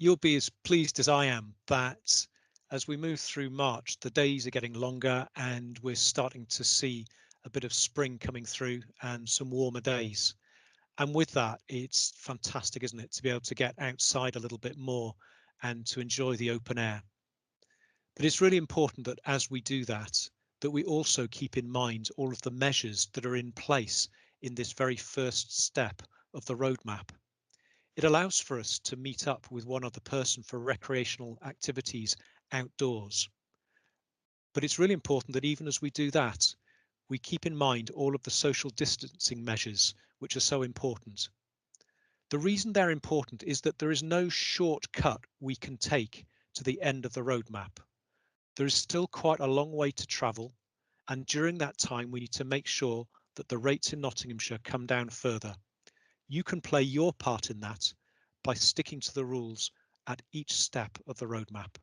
You'll be as pleased as I am that as we move through March, the days are getting longer and we're starting to see a bit of spring coming through and some warmer days. And with that, it's fantastic, isn't it, to be able to get outside a little bit more and to enjoy the open air. But it's really important that as we do that, that we also keep in mind all of the measures that are in place in this very first step of the roadmap. It allows for us to meet up with one other person for recreational activities outdoors. But it's really important that even as we do that, we keep in mind all of the social distancing measures, which are so important. The reason they're important is that there is no shortcut we can take to the end of the roadmap. There is still quite a long way to travel, and during that time we need to make sure that the rates in Nottinghamshire come down further. You can play your part in that by sticking to the rules at each step of the roadmap.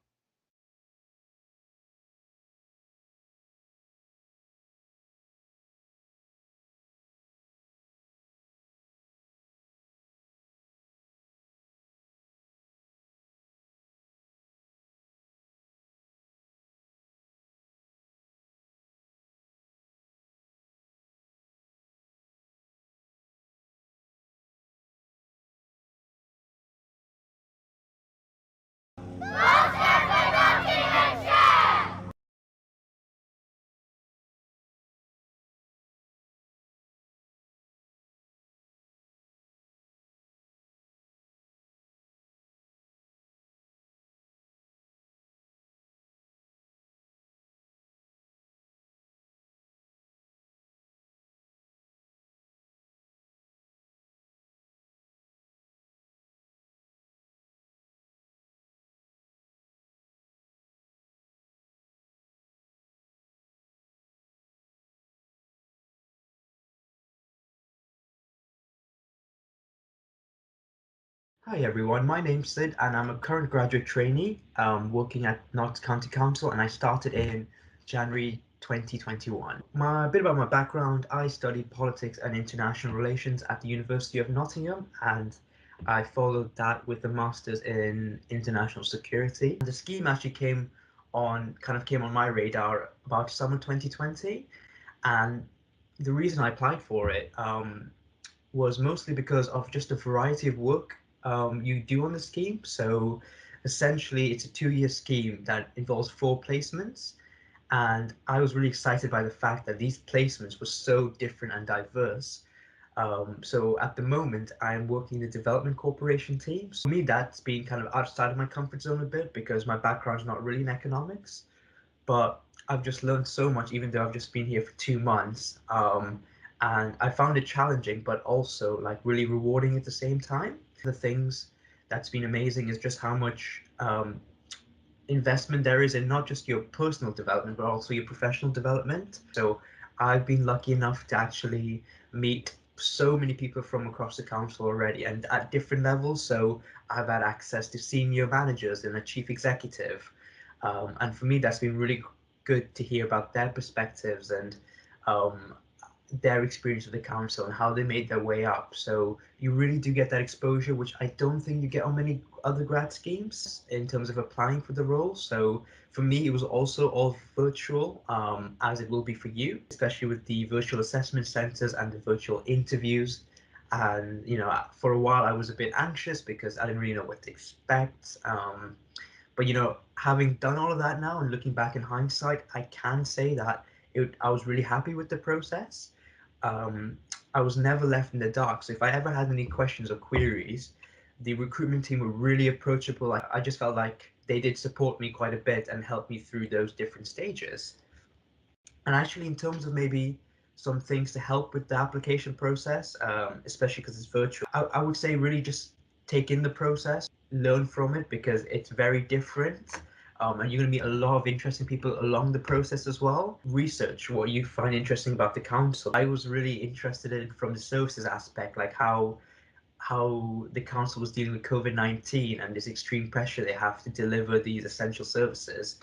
Hi everyone, my name's Sid and I'm a current graduate trainee working at Notts County Council, and I started in January 2021. A bit about my background: I studied politics and international relations at the University of Nottingham, and I followed that with a master's in international security. The scheme actually came on my radar about summer 2020, and the reason I applied for it was mostly because of just the variety of work you do on the scheme. So essentially, it's a 2 year scheme that involves 4 placements. And I was really excited by the fact that these placements were so different and diverse. So at the moment, I'm working in the development corporation team. So for me, that's been kind of outside of my comfort zone a bit because my background is not really in economics. But I've just learned so much, even though I've just been here for 2 months. And I found it challenging, but also like really rewarding at the same time. The things that's been amazing is just how much investment there is in not just your personal development, but also your professional development. So I've been lucky enough to actually meet so many people from across the council already and at different levels. So I've had access to senior managers and a chief executive. And for me, that's been really good to hear about their perspectives and um, their experience with the council and how they made their way up. So you really do get that exposure, which I don't think you get on many other grad schemes in terms of applying for the role. So for me, it was also all virtual, as it will be for you, especially with the virtual assessment centers and the virtual interviews. And for a while, I was a bit anxious because I didn't really know what to expect. But having done all of that now and looking back in hindsight, I can say that I was really happy with the process. um, I was never left in the dark. So if I ever had any questions or queries, the recruitment team were really approachable. I just felt like they did support me quite a bit and help me through those different stages. And actually, in terms of maybe some things to help with the application process, especially because it's virtual, I would say really just take in the process, learn from it because it's very different. And you're going to meet a lot of interesting people along the process as well. Research what you find interesting about the council. I was really interested in from the services aspect, like how the council was dealing with COVID-19 and this extreme pressure they have to deliver these essential services.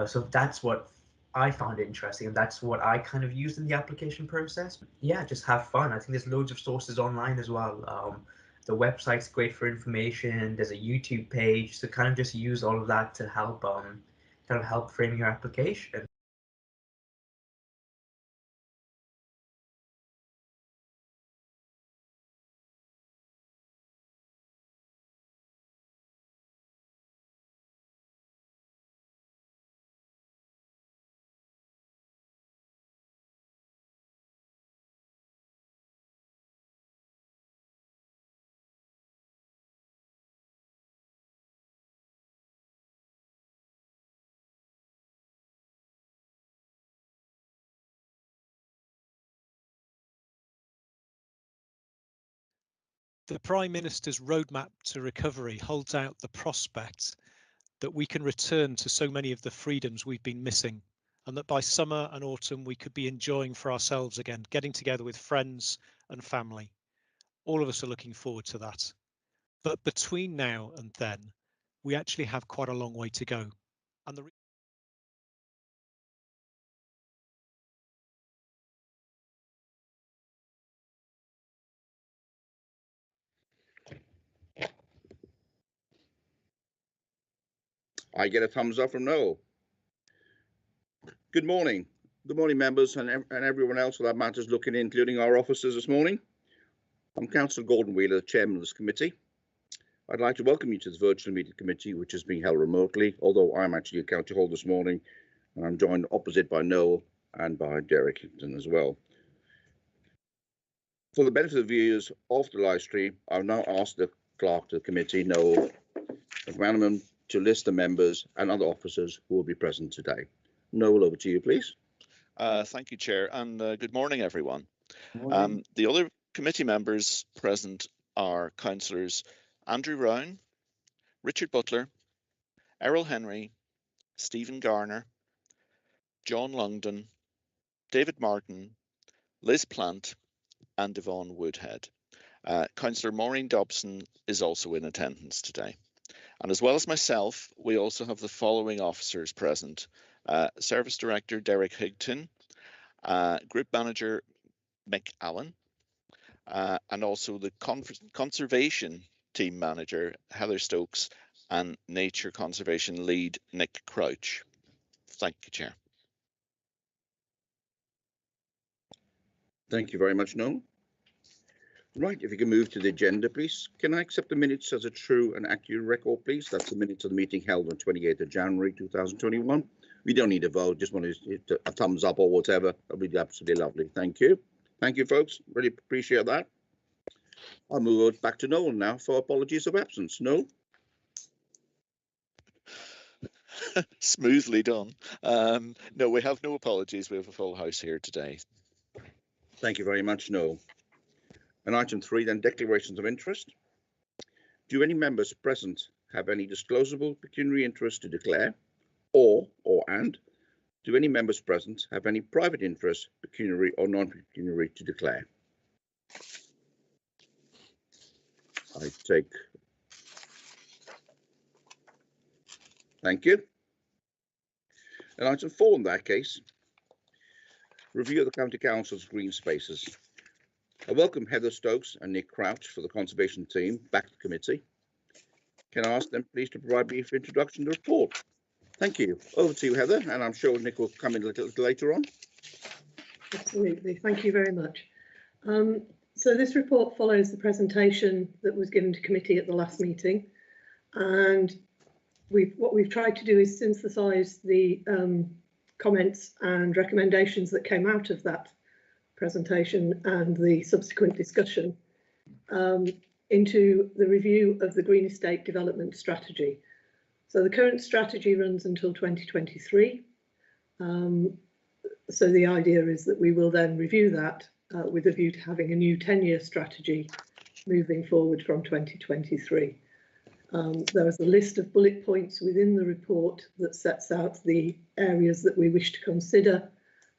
So that's what I found interesting, and that's what I kind of used in the application process. Yeah, just have fun. I think there's loads of sources online as well. The website's great for information. There's a YouTube page, so kind of just use all of that to help kind of help frame your application. The Prime Minister's roadmap to recovery holds out the prospect that we can return to so many of the freedoms we've been missing, and that by summer and autumn we could be enjoying for ourselves again, getting together with friends and family. All of us are looking forward to that. But between now and then, we actually have quite a long way to go. And I get a thumbs up from Noel. Good morning. Good morning, members and everyone else for that matters looking in, including our officers this morning. I'm Councillor Gordon Wheeler, Chairman of this committee. I'd like to welcome you to the virtual meeting committee, which is being held remotely, although I'm actually at County Hall this morning, and I'm joined opposite by Noel and by Derek Hinton as well. For the benefit of the viewers of the live stream, I've now asked the clerk to the committee, Noel McManaman, to list the members and other officers who will be present today. Noel, over to you, please. Thank you, Chair, and good morning, everyone. Morning. The other committee members present are Councillors Andrew Rowan, Richard Butler, Errol Henry, Stephen Garner, John Longdon, David Martin, Liz Plant, and Yvonne Woodhead. Councillor Maureen Dobson is also in attendance today. And as well as myself, we also have the following officers present. Service Director Derek Higton, Group Manager Mick Allen, and also the Conservation Team Manager Heather Stokes and Nature Conservation Lead Nick Crouch. Thank you, Chair. Thank you very much, Noel. Right, if you can move to the agenda, please. Can I accept the minutes as a true and accurate record, please? That's the minutes of the meeting held on 28th of January 2021. We don't need a vote, just want to hit a thumbs up or whatever. That would be absolutely lovely. Thank you. Thank you, folks. Really appreciate that. I'll move back to Noel now for apologies of absence. Noel? Smoothly done. No, we have no apologies. We have a full house here today. Thank you very much, Noel. And item 3, then, declarations of interest. Do any members present have any disclosable pecuniary interest to declare? And do any members present have any private interest, pecuniary or non-pecuniary, to declare? I take. Thank you. And item 4 in that case, review of the County Council's green spaces. I welcome Heather Stokes and Nick Crouch for the conservation team back to the committee. Can I ask them please to provide a brief introduction to the report? Thank you. Over to you, Heather, and I'm sure Nick will come in a little later on. Absolutely. Thank you very much. So this report follows the presentation that was given to committee at the last meeting, and what we've tried to do is synthesise the comments and recommendations that came out of that presentation and the subsequent discussion into the review of the Green Estate Development Strategy. So the current strategy runs until 2023. So the idea is that we will then review that with a view to having a new 10-year strategy moving forward from 2023. There is a list of bullet points within the report that sets out the areas that we wish to consider.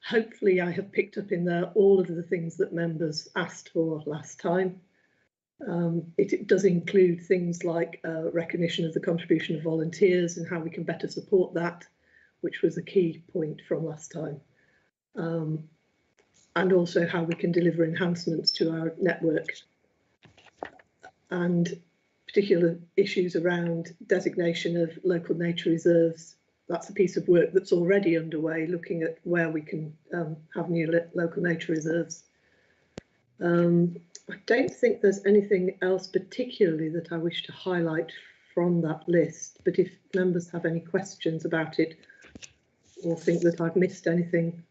Hopefully I have picked up in there all of the things that members asked for last time. It does include things like recognition of the contribution of volunteers and how we can better support that, which was a key point from last time. And also how we can deliver enhancements to our network. and particular issues around designation of local nature reserves. That's a piece of work that's already underway, looking at where we can have new local nature reserves. I don't think there's anything else particularly that I wish to highlight from that list, but if members have any questions about it or think that I've missed anything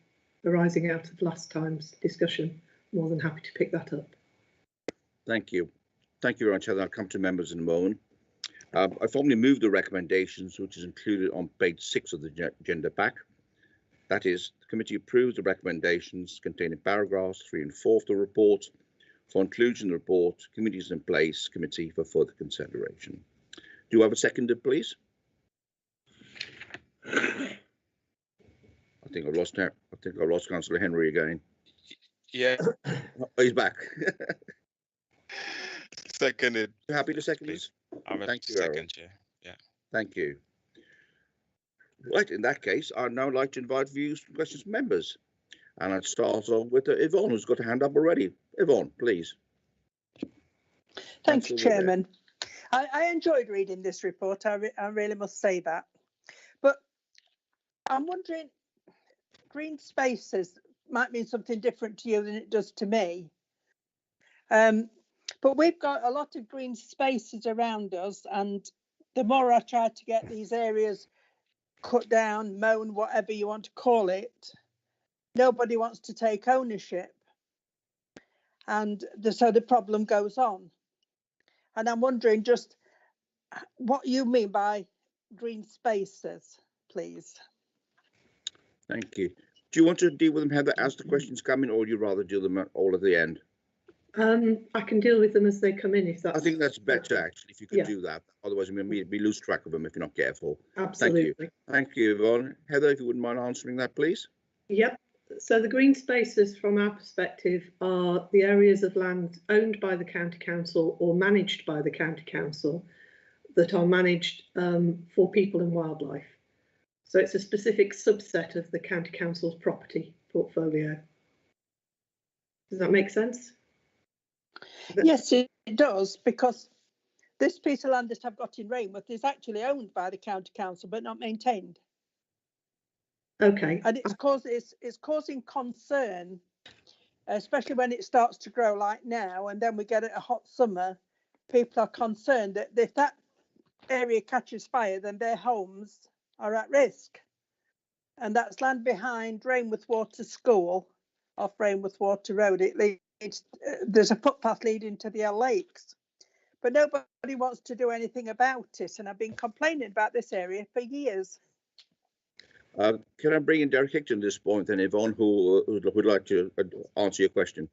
arising out of last time's discussion, more than happy to pick that up. Thank you. Thank you very much, Heather. I'll come to members in a moment. I formally move the recommendations, which is included on page 6 of the agenda pack. That is, the committee approves the recommendations contained in paragraphs 3 and 4 of the report. For inclusion in the report, committees in place, committee for further consideration. Do you have a seconder, please? I think I've lost Councillor Henry again. Yeah. Oh, he's back. Seconded. You happy to second Please. this? I'm a Thank you, second, Chair. Yeah. Thank you. Right, in that case, I'd now like to invite views and questions from members. And I'd start off with Yvonne, who's got a hand up already. Yvonne, please. Thank you, Councillor Wood. Chairman. I enjoyed reading this report. I really must say that. But I'm wondering, green spaces might mean something different to you than it does to me. But we've got a lot of green spaces around us, and the more I try to get these areas cut down, mown, whatever you want to call it, nobody wants to take ownership. And so the problem goes on. And I'm wondering just what you mean by green spaces, please. Thank you. Do you want to deal with them, Heather, as the questions come in, or would you rather do them all at the end? I can deal with them as they come in, if that's... I think that's better, actually, if you could Yeah. do that. Otherwise, we lose track of them if you're not careful. Absolutely. Thank you, Yvonne. Heather, if you wouldn't mind answering that, please. Yep. So the green spaces, from our perspective, are the areas of land owned by the county council or managed by the county council that are managed for people and wildlife. So it's a specific subset of the county council's property portfolio. Does that make sense? Yes, it does, because this piece of land that I've got in Rainworth is actually owned by the county council but not maintained. Okay. And it's causing concern, especially when it starts to grow like now, and then we get a hot summer. People are concerned that if that area catches fire, then their homes are at risk. And that's land behind Rainworth Water School, off Rainworth Water Road. It leads, there's a footpath leading to the L Lakes, but nobody wants to do anything about it. And I've been complaining about this area for years. Can I bring in Derek Hickton at this point, then, Yvonne, who would like to answer your question?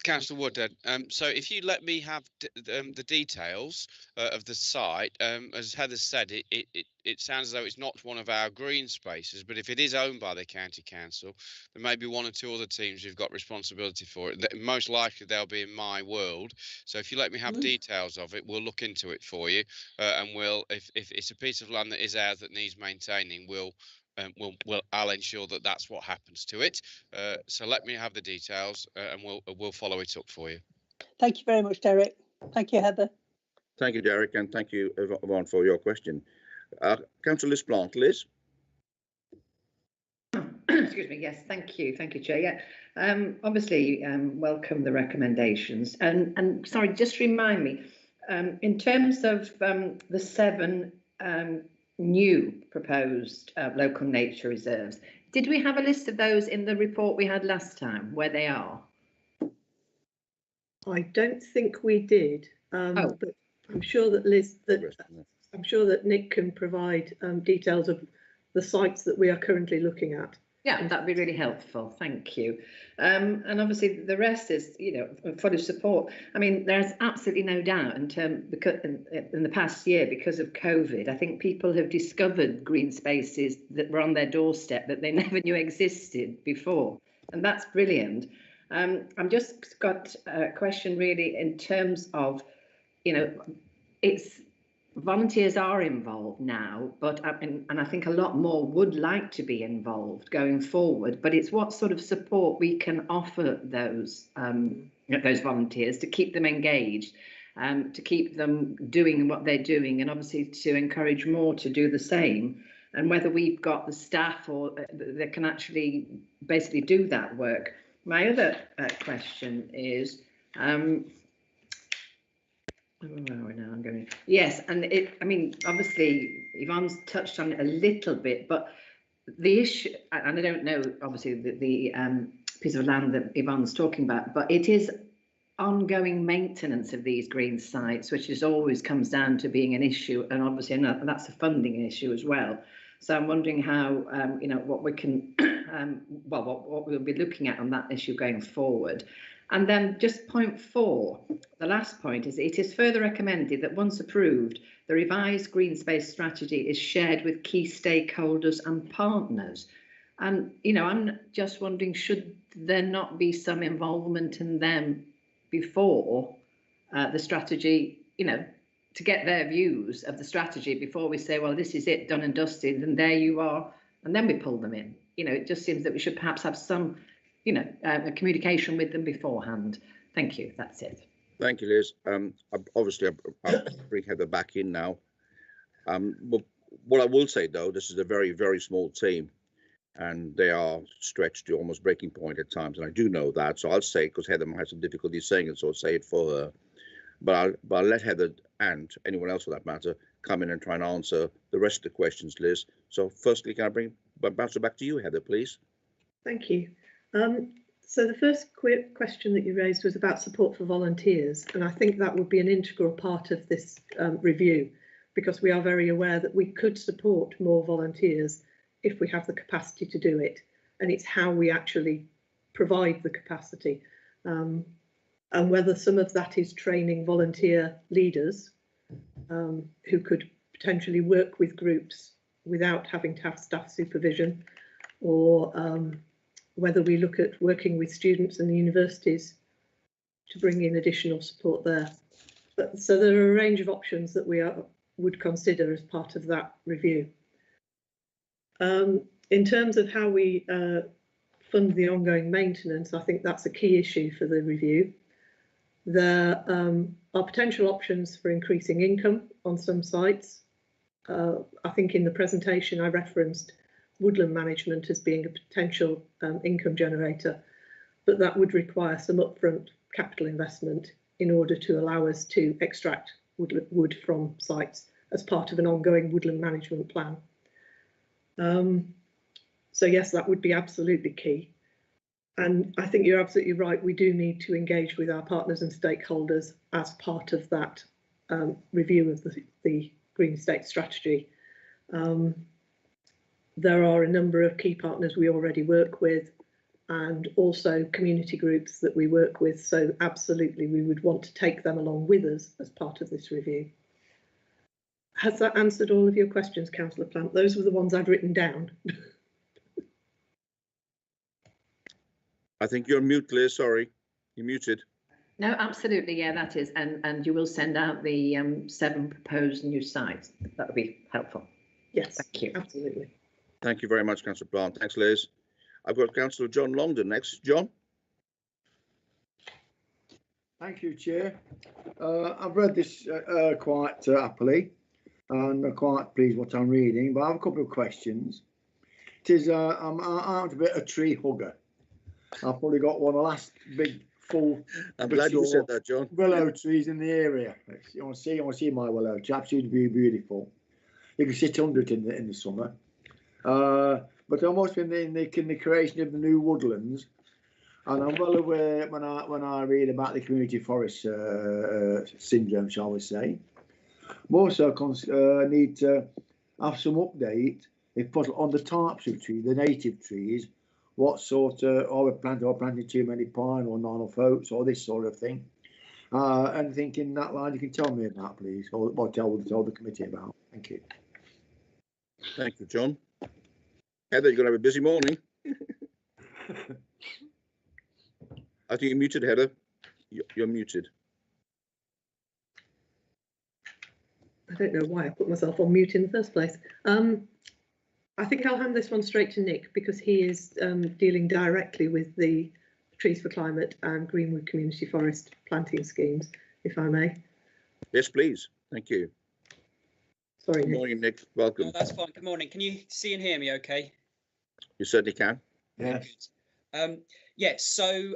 Councillor Woodland, so if you let me have the details of the site, as Heather said, it sounds as though it's not one of our green spaces, but if it is owned by the county council, there may be one or two other teams who've got responsibility for it. Most likely they'll be in my world. So if you let me have details of it, we'll look into it for you, and we'll, if it's a piece of land that is ours that needs maintaining, I'll ensure that that's what happens to it. So let me have the details, and we'll follow it up for you. Thank you very much, Derek. Thank you, Heather. Thank you, Derek, and thank you, Yvonne, for your question. Councillor Liz Plant. Liz? Excuse me. Yes, thank you, Chair. Yeah, obviously, welcome the recommendations. And sorry, just remind me, in terms of the 7 new proposed local nature reserves, did we have a list of those in the report we had last time, where they are? I don't think we did, but I'm sure that I'm sure that Nick can provide details of the sites that we are currently looking at. Yeah, that'd be really helpful. Thank you. And obviously the rest is, full of support. I mean, there's absolutely no doubt because in the past year, because of COVID, I think people have discovered green spaces that were on their doorstep that they never knew existed before. And that's brilliant. I'm just got a question really in terms of, it's volunteers are involved now, but and I think a lot more would like to be involved going forward. But it's what sort of support we can offer those volunteers to keep them engaged, to keep them doing what they're doing, and obviously to encourage more to do the same. And whether we've got the staff or that can actually basically do that work. My other question is. Yes, and I mean, obviously, Yvonne's touched on it a little bit, but the issue, and I don't know, obviously, the piece of land that Yvonne's talking about, but it is ongoing maintenance of these green sites, which is always comes down to being an issue, and obviously, and that's a funding issue as well. So I'm wondering how, you know, what we can, well, what we'll be looking at on that issue going forward. And then just point 4, the last point is, it is further recommended that once approved, the revised green space strategy is shared with key stakeholders and partners. And, you know, I'm just wondering, should there not be some involvement in them before the strategy, you know, to get their views of the strategy before we say, well, this is it, done and dusted, and there you are, and then we pull them in. You know, it just seems that we should perhaps have some, you know, communication with them beforehand. Thank you. That's it. Thank you, Liz. Obviously, I'll bring Heather back in now. But what I will say, though, this is a very, very small team, and they are stretched to almost breaking point at times, and I do know that. So I'll say, because Heather might have some difficulty saying it, so I'll say it for her. But I'll let Heather, and anyone else for that matter, come in and try and answer the rest of the questions, Liz. So firstly, can I bounce it back to you, Heather, please? Thank you. So the first question that you raised was about support for volunteers, and I think that would be an integral part of this review, because we are very aware that we could support more volunteers if we have the capacity to do it, and it's how we actually provide the capacity, and whether some of that is training volunteer leaders who could potentially work with groups without having to have staff supervision, or whether we look at working with students and the universities to bring in additional support there. So there are a range of options that we would consider as part of that review. In terms of how we fund the ongoing maintenance, I think that's a key issue for the review. There are potential options for increasing income on some sites. I think in the presentation I referenced woodland management as being a potential income generator, but that would require some upfront capital investment in order to allow us to extract wood from sites as part of an ongoing woodland management plan. So yes, that would be absolutely key. And I think you're absolutely right, we do need to engage with our partners and stakeholders as part of that review of the Green State Strategy. There are a number of key partners we already work with, and also community groups that we work with, so absolutely we would want to take them along with us as part of this review. Has that answered all of your questions, Councillor Plant? Those were the ones I'd written down. I think you're mute, Liz, sorry. You're muted. No, absolutely, yeah, that is, and you will send out the 7 proposed new sites. That would be helpful. Yes, thank you. Absolutely. Thank you very much, Councillor Plant. Thanks, Liz. I've got Councillor John Longden next. John? Thank you, Chair. I've read this quite happily, and I'm quite pleased what I'm reading, but I have a couple of questions. It is, I'm a bit of a tree hugger. I've probably got one of the last big full. I'm glad you said that, John. Willow trees in the area. You want to see my willow? It's absolutely beautiful. You can sit under it in the summer. But I'm also in the creation of the new woodlands, and I'm well aware when I read about the community forest syndrome, shall we say. I'm also need to have some update, if possible, on the types of trees, the native trees. What sort of are we planting too many pine or non oaks or this sort of thing? Anything in that line you can tell me about, please, or tell the committee about. Thank you. Thank you, John. Heather, you're going to have a busy morning. I think you're muted, Heather. You're muted. I don't know why I put myself on mute in the first place. I think I'll hand this one straight to Nick because he is dealing directly with the Trees for Climate and Greenwood Community Forest planting schemes, if I may. Yes, please. Thank you. Sorry, Good Nick. morning, Nick. Welcome. No, that's fine. Good morning. Can you see and hear me okay? You certainly can. Yes. Yeah, so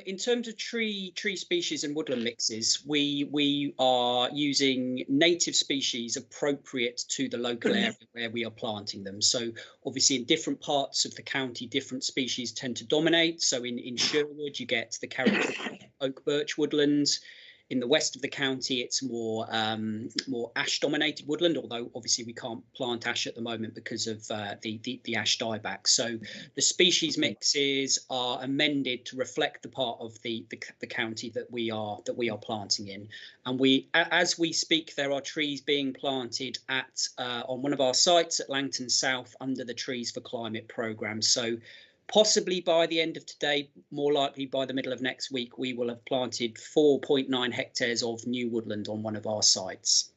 in terms of tree species and woodland mixes, we are using native species appropriate to the local area where we are planting them. So obviously in different parts of the county, different species tend to dominate. So in Sherwood, you get the characteristic oak birch woodlands. In the west of the county, it's more ash-dominated woodland, although obviously we can't plant ash at the moment because of the ash dieback. So the species mixes are amended to reflect the part of the county that we are planting in. And as we speak, there are trees being planted at on one of our sites at Langton South under the Trees for Climate programme. So possibly by the end of today, more likely by the middle of next week, we will have planted 4.9 hectares of new woodland on one of our sites.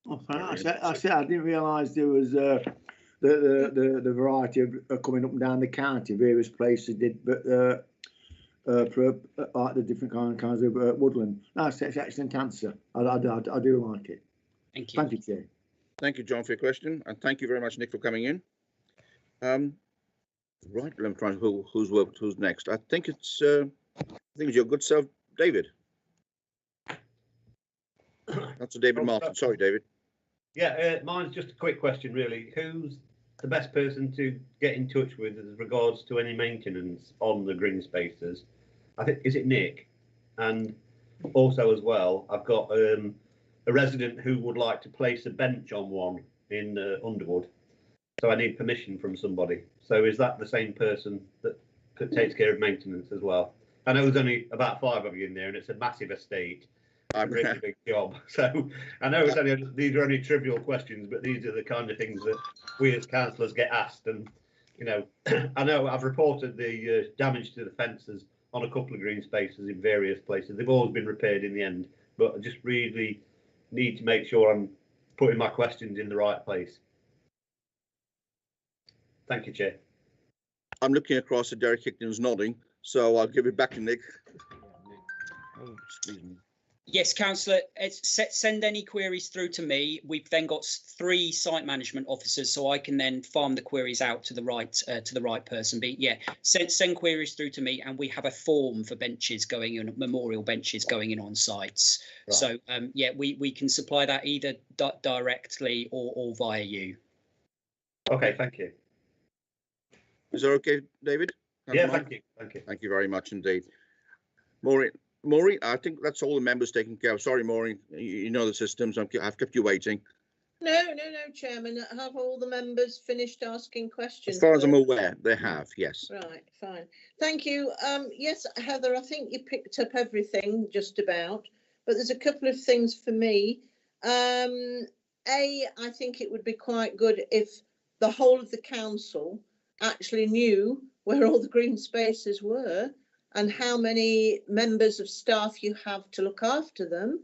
Oh, I didn't realise there was the variety of coming up and down the county. Various places did, but for like the different kinds of woodland. That's an excellent answer. I do like it. Thank you. Thank you, Chair. Thank you, John, for your question, and thank you very much, Nick, for coming in. Right, I'm trying to who's next. I think it's your good self, David. That's a David Martin. Sorry, David. Yeah, mine's just a quick question, really. Who's the best person to get in touch with as regards to any maintenance on the green spaces? I think, is it Nick? And also as well, I've got a resident who would like to place a bench on one in Underwood. So I need permission from somebody. So is that the same person that takes care of maintenance as well? I know there's only about 5 of you in there, and it's a massive estate, a really big job. So I know these are only trivial questions, but these are the kind of things that we as councillors get asked. And you know, I know I've reported the damage to the fences on a couple of green spaces in various places. They've always been repaired in the end, but I just really need to make sure I'm putting my questions in the right place. Thank you, Chair. I'm looking across at Derek Hickton, who's nodding, so I'll give it back to Nick. Oh, excuse me. Yes, Councillor, send any queries through to me. We've then got 3 site management officers, so I can then farm the queries out to the right person. But yeah, send queries through to me, and we have a form for benches going in, memorial benches going in on sites. Right. So yeah, we can supply that either directly or via you. Okay, thank you. Is that okay, David? Yeah, thank you. Thank you. Thank you very much indeed. Maureen, I think that's all the members taken care of. Sorry, Maureen, you know the systems. I've kept you waiting. No, Chairman. Have all the members finished asking questions? As far as I'm aware, they have, yes. Right, fine. Thank you. Yes, Heather, I think you picked up everything just about, but there's a couple of things for me. I think it would be quite good if the whole of the council actually knew where all the green spaces were and how many members of staff you have to look after them.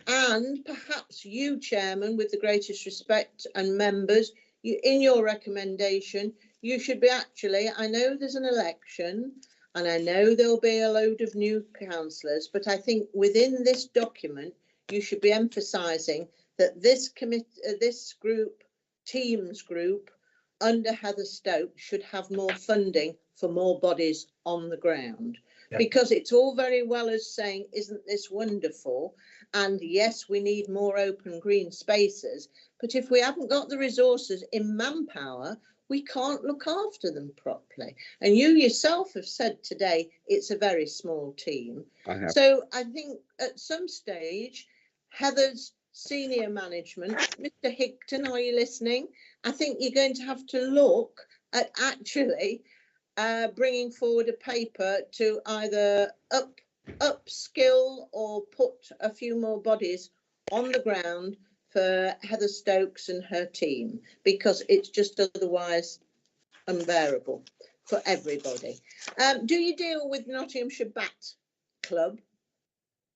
And perhaps you, Chairman, with the greatest respect, and members, in your recommendation, you should be actually, I know there's an election and I know there'll be a load of new councillors, but I think within this document, you should be emphasising that this Teams group under Heather Stokes should have more funding for more bodies on the ground. Yeah. Because it's all very well as saying, isn't this wonderful? And yes, we need more open green spaces, but if we haven't got the resources in manpower, we can't look after them properly. And you yourself have said today, it's a very small team. So I think at some stage, Heather's senior management, Mr. Hickton, are you listening? I think you're going to have to look at actually bringing forward a paper to either upskill or put a few more bodies on the ground for Heather Stokes and her team, because it's just otherwise unbearable for everybody. Do you deal with Nottinghamshire Bat Club?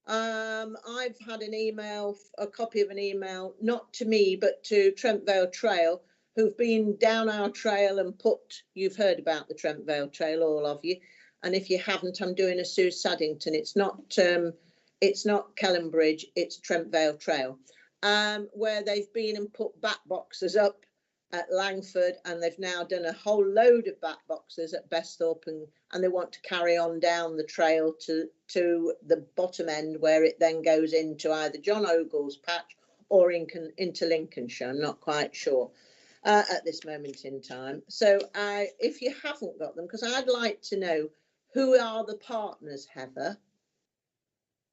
I've had an email, a copy of an email, not to me, but to Trent Vale Trail, who've been down our trail and you've heard about the Trent Vale Trail, all of you. And if you haven't, I'm doing a Sue Saddington. It's not Kellenbridge, it's Trent Vale Trail, where they've been and put bat boxes up at Langford, and they've now done a whole load of bat boxes at Besthorpe, and they want to carry on down the trail to the bottom end, where it then goes into either John Ogle's patch or into Lincolnshire. I'm not quite sure at this moment in time. So if you haven't got them, because I'd like to know who are the partners, Heather,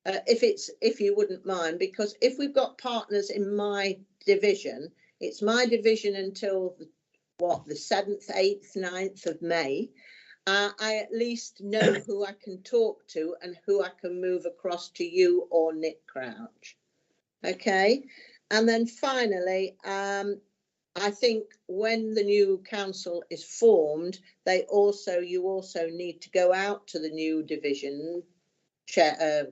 if you wouldn't mind, because if we've got partners in my division, it's my division until the 7th, 8th, 9th of May. I at least know who I can talk to and who I can move across to you or Nick Crouch. Okay. And then finally, I think when the new council is formed, you also need to go out to the new division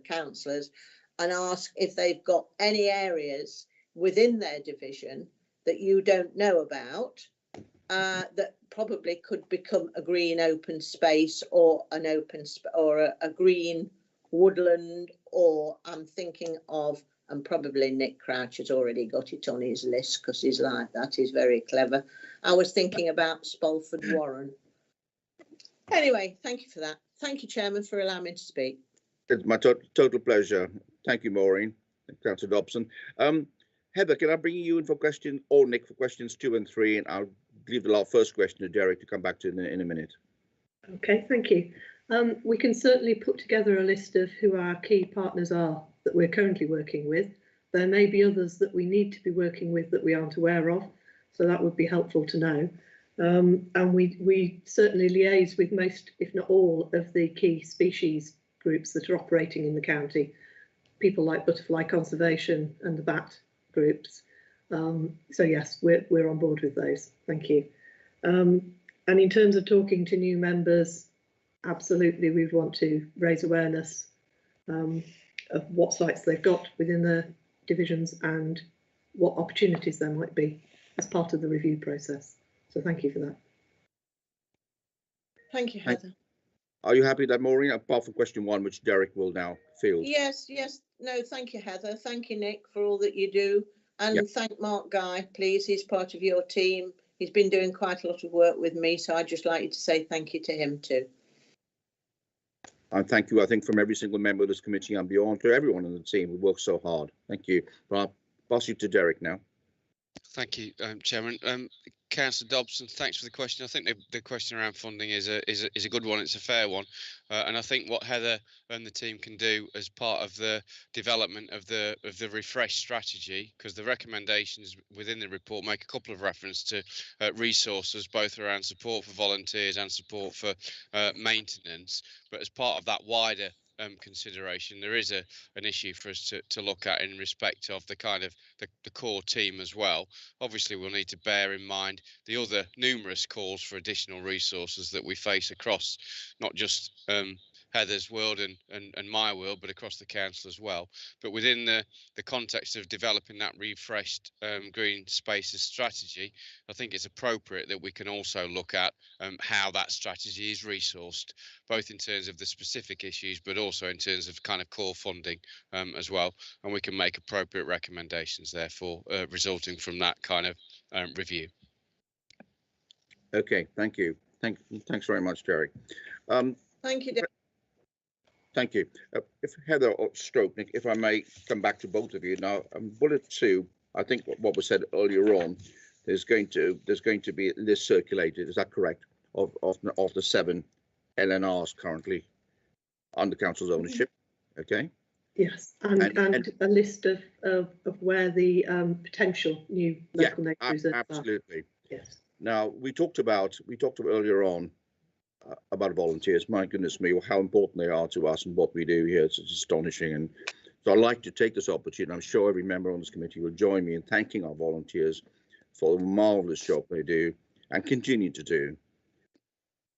councillors and ask if they've got any areas within their division that you don't know about, that probably could become a green open space, or a green woodland, or I'm thinking of, and probably Nick Crouch has already got it on his list because he's like that, he's very clever. I was thinking about Spalford Warren. Anyway, thank you for that. Thank you, Chairman, for allowing me to speak. It's my total pleasure. Thank you, Maureen. Councillor Dobson. Heather, can I bring you in for question, or Nick for questions 2 and 3, and I'll leave the first question to Derek to come back to in a minute. Okay, thank you. We can certainly put together a list of who our key partners are that we're currently working with. There may be others that we need to be working with that we aren't aware of, so that would be helpful to know. And we certainly liaise with most, if not all, of the key species groups that are operating in the county, people like Butterfly Conservation and the bat groups. So yes, we're on board with those. Thank you. And in terms of talking to new members, absolutely, we'd want to raise awareness of what sites they've got within the divisions and what opportunities there might be as part of the review process. So thank you for that. Thank you, Heather. Are you happy with that, Maureen, apart from question 1, which Derek will now field? Yes. No, thank you, Heather. Thank you, Nick, for all that you do. And thank Mark Guy, please. He's part of your team. He's been doing quite a lot of work with me, so I'd just like you to say thank you to him too. And thank you, I think, from every single member of this committee and beyond, to everyone on the team who works so hard. Thank you. But I'll pass you to Derek now. Thank you, Chairman. Councillor Dobson, thanks for the question. I think the question around funding is a good one. It's a fair one, and I think what Heather and the team can do as part of the development of the refresh strategy, because the recommendations within the report make a couple of reference to resources, both around support for volunteers and support for maintenance. But as part of that wider consideration, there is an issue for us to look at in respect of the kind of the core team as well. Obviously, we'll need to bear in mind the other numerous calls for additional resources that we face across not just Heather's world and my world, but across the council as well. But within the context of developing that refreshed green spaces strategy, I think it's appropriate that we can also look at how that strategy is resourced, both in terms of the specific issues, but also in terms of kind of core funding as well. And we can make appropriate recommendations, therefore, resulting from that kind of review. Okay, thank you. Thanks very much, Derek. Thank you, Derek. Thank you. If Heather or Nick, if I may come back to both of you now, bullet 2. I think what was said earlier on, there's going to be a list circulated. Is that correct? Of the 7 LNRs currently under council's ownership. Okay. Yes, and a list of where the potential new local nature reserves are. Absolutely. Yes. Now we talked about earlier on about volunteers. My goodness me, how important they are to us and what we do here. It's astonishing. And so I'd like to take this opportunity. I'm sure every member on this committee will join me in thanking our volunteers for the marvelous job they do and continue to do.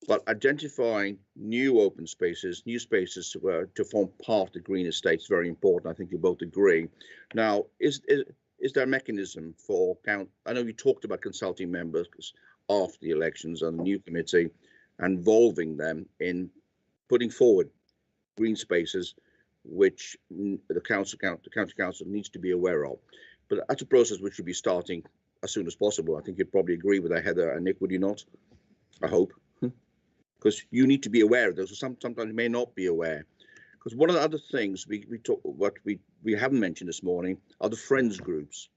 But identifying new open spaces, new spaces to form part of the green estate is very important. I think you both agree. Now, is there a mechanism for I know you talked about consulting members after the elections and the new committee, involving them in putting forward green spaces, which the county council needs to be aware of. But that's a process which should be starting as soon as possible. I think you'd probably agree with that, Heather and Nick, would you not? I hope. Because you need to be aware of those. Sometimes you may not be aware. Because one of the other things we haven't mentioned this morning are the friends groups.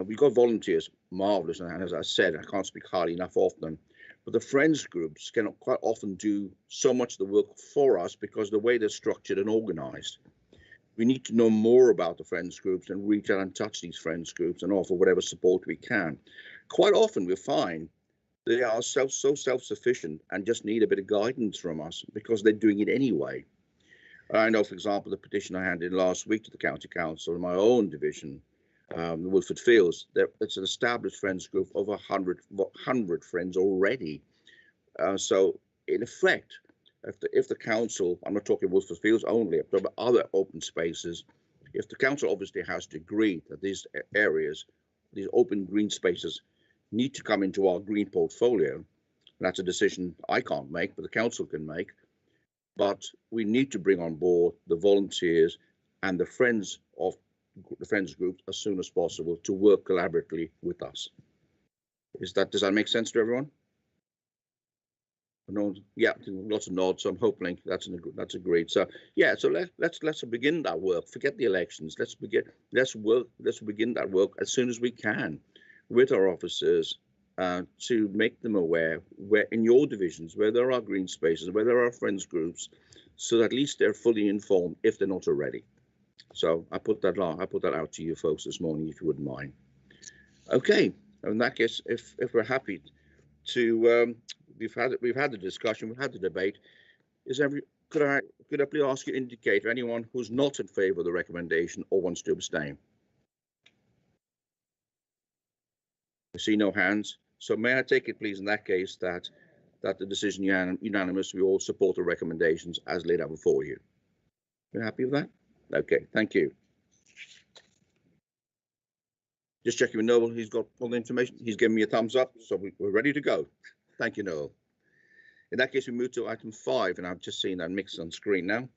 We've got volunteers, marvelous, and as I said, I can't speak highly enough of them. But the friends groups can quite often do so much of the work for us because of the way they're structured and organised. We need to know more about the friends groups and reach out and touch these friends groups and offer whatever support we can. Quite often we find they are so self-sufficient and just need a bit of guidance from us because they're doing it anyway. I know, for example, the petition I handed in last week to the county council in my own division, the Woodford Fields. It's an established friends group of 100 friends already. So in effect, if the council, I'm not talking Woodford Fields only, I'm talking about other open spaces, if the council obviously has to agree that these areas, these open green spaces, need to come into our green portfolio. That's a decision I can't make, but the council can make. But we need to bring on board the volunteers and the friends groups as soon as possible to work collaboratively with us. Does that make sense to everyone? No, yeah, lots of nods. So I'm hoping that's agreed. So yeah, so let's begin that work. Forget the elections. Let's begin that work as soon as we can with our officers to make them aware where in your divisions where there are green spaces, where there are friends groups, so that at least they're fully informed if they're not already. So I put that out to you folks this morning, if you wouldn't mind. Okay, in that case, if we're happy to we've had the discussion, we've had the debate. Could I please ask you to indicate anyone who's not in favour of the recommendation or wants to abstain? I see no hands. So may I take it, please, in that case, that the decision unanimous, we all support the recommendations as laid out before you. You happy with that? Okay, thank you. Just checking with Noel, he's got all the information. He's given me a thumbs up, so we're ready to go. Thank you, Noel. In that case, we move to item 5, and I've just seen that mixed on screen now.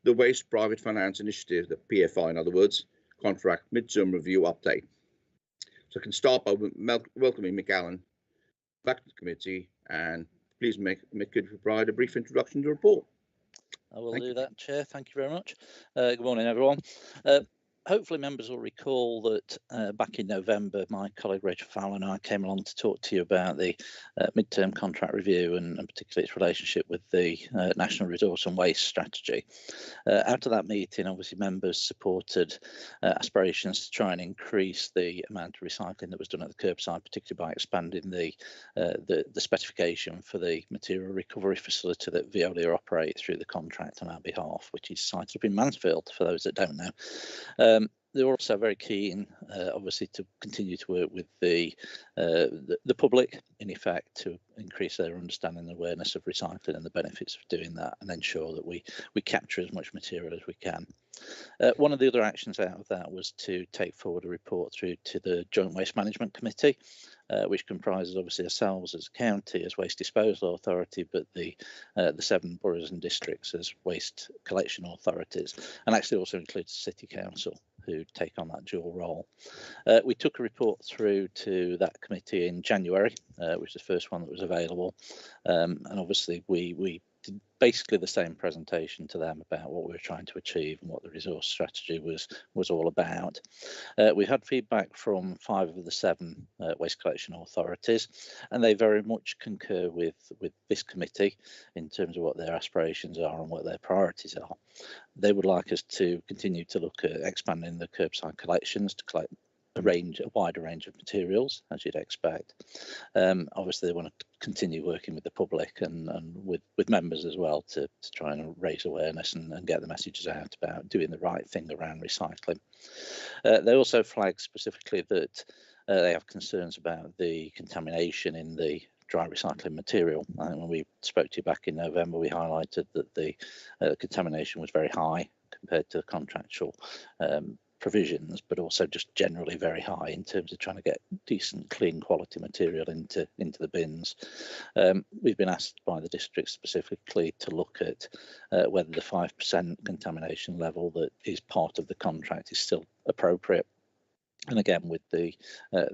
The Waste Private Finance Initiative, the PFI, in other words, contract midterm review update. So I can start by welcoming Mick Allen back to the committee, and please Mick could provide a brief introduction to the report. I will do that, Chair. Thank you very much. Good morning, everyone. Hopefully members will recall that back in November, my colleague Rachel Fowler and I came along to talk to you about the mid-term contract review and particularly its relationship with the National Resource and Waste Strategy. Out of that meeting, obviously members supported aspirations to try and increase the amount of recycling that was done at the curbside, particularly by expanding the specification for the material recovery facility that Veolia operate through the contract on our behalf, which is sited up in Mansfield, for those that don't know. They were also very keen, obviously, to continue to work with the public, in effect, to increase their understanding and awareness of recycling and the benefits of doing that, and ensure that we capture as much material as we can. One of the other actions out of that was to take forward a report through to the Joint Waste Management Committee, which comprises obviously ourselves as a county, as Waste Disposal Authority, but the 7 boroughs and districts as waste collection authorities, and actually also includes the City Council, who take on that dual role. We took a report through to that committee in January, which was the first one that was available, and obviously we did basically the same presentation to them about what we were trying to achieve and what the resource strategy was all about. We had feedback from 5 of the 7 waste collection authorities, and they very much concur with this committee in terms of what their aspirations are and what their priorities are. They would like us to continue to look at expanding the curbside collections to collect a wider range of materials, as you'd expect. Obviously, they want to continue working with the public and with members as well to try and raise awareness and get the messages out about doing the right thing around recycling. They also flagged specifically that they have concerns about the contamination in the dry recycling material. And when we spoke to you back in November, we highlighted that the contamination was very high compared to the contractual provisions, but also just generally very high in terms of trying to get decent, clean quality material into the bins. We've been asked by the district specifically to look at whether the 5% contamination level that is part of the contract is still appropriate. And again, with the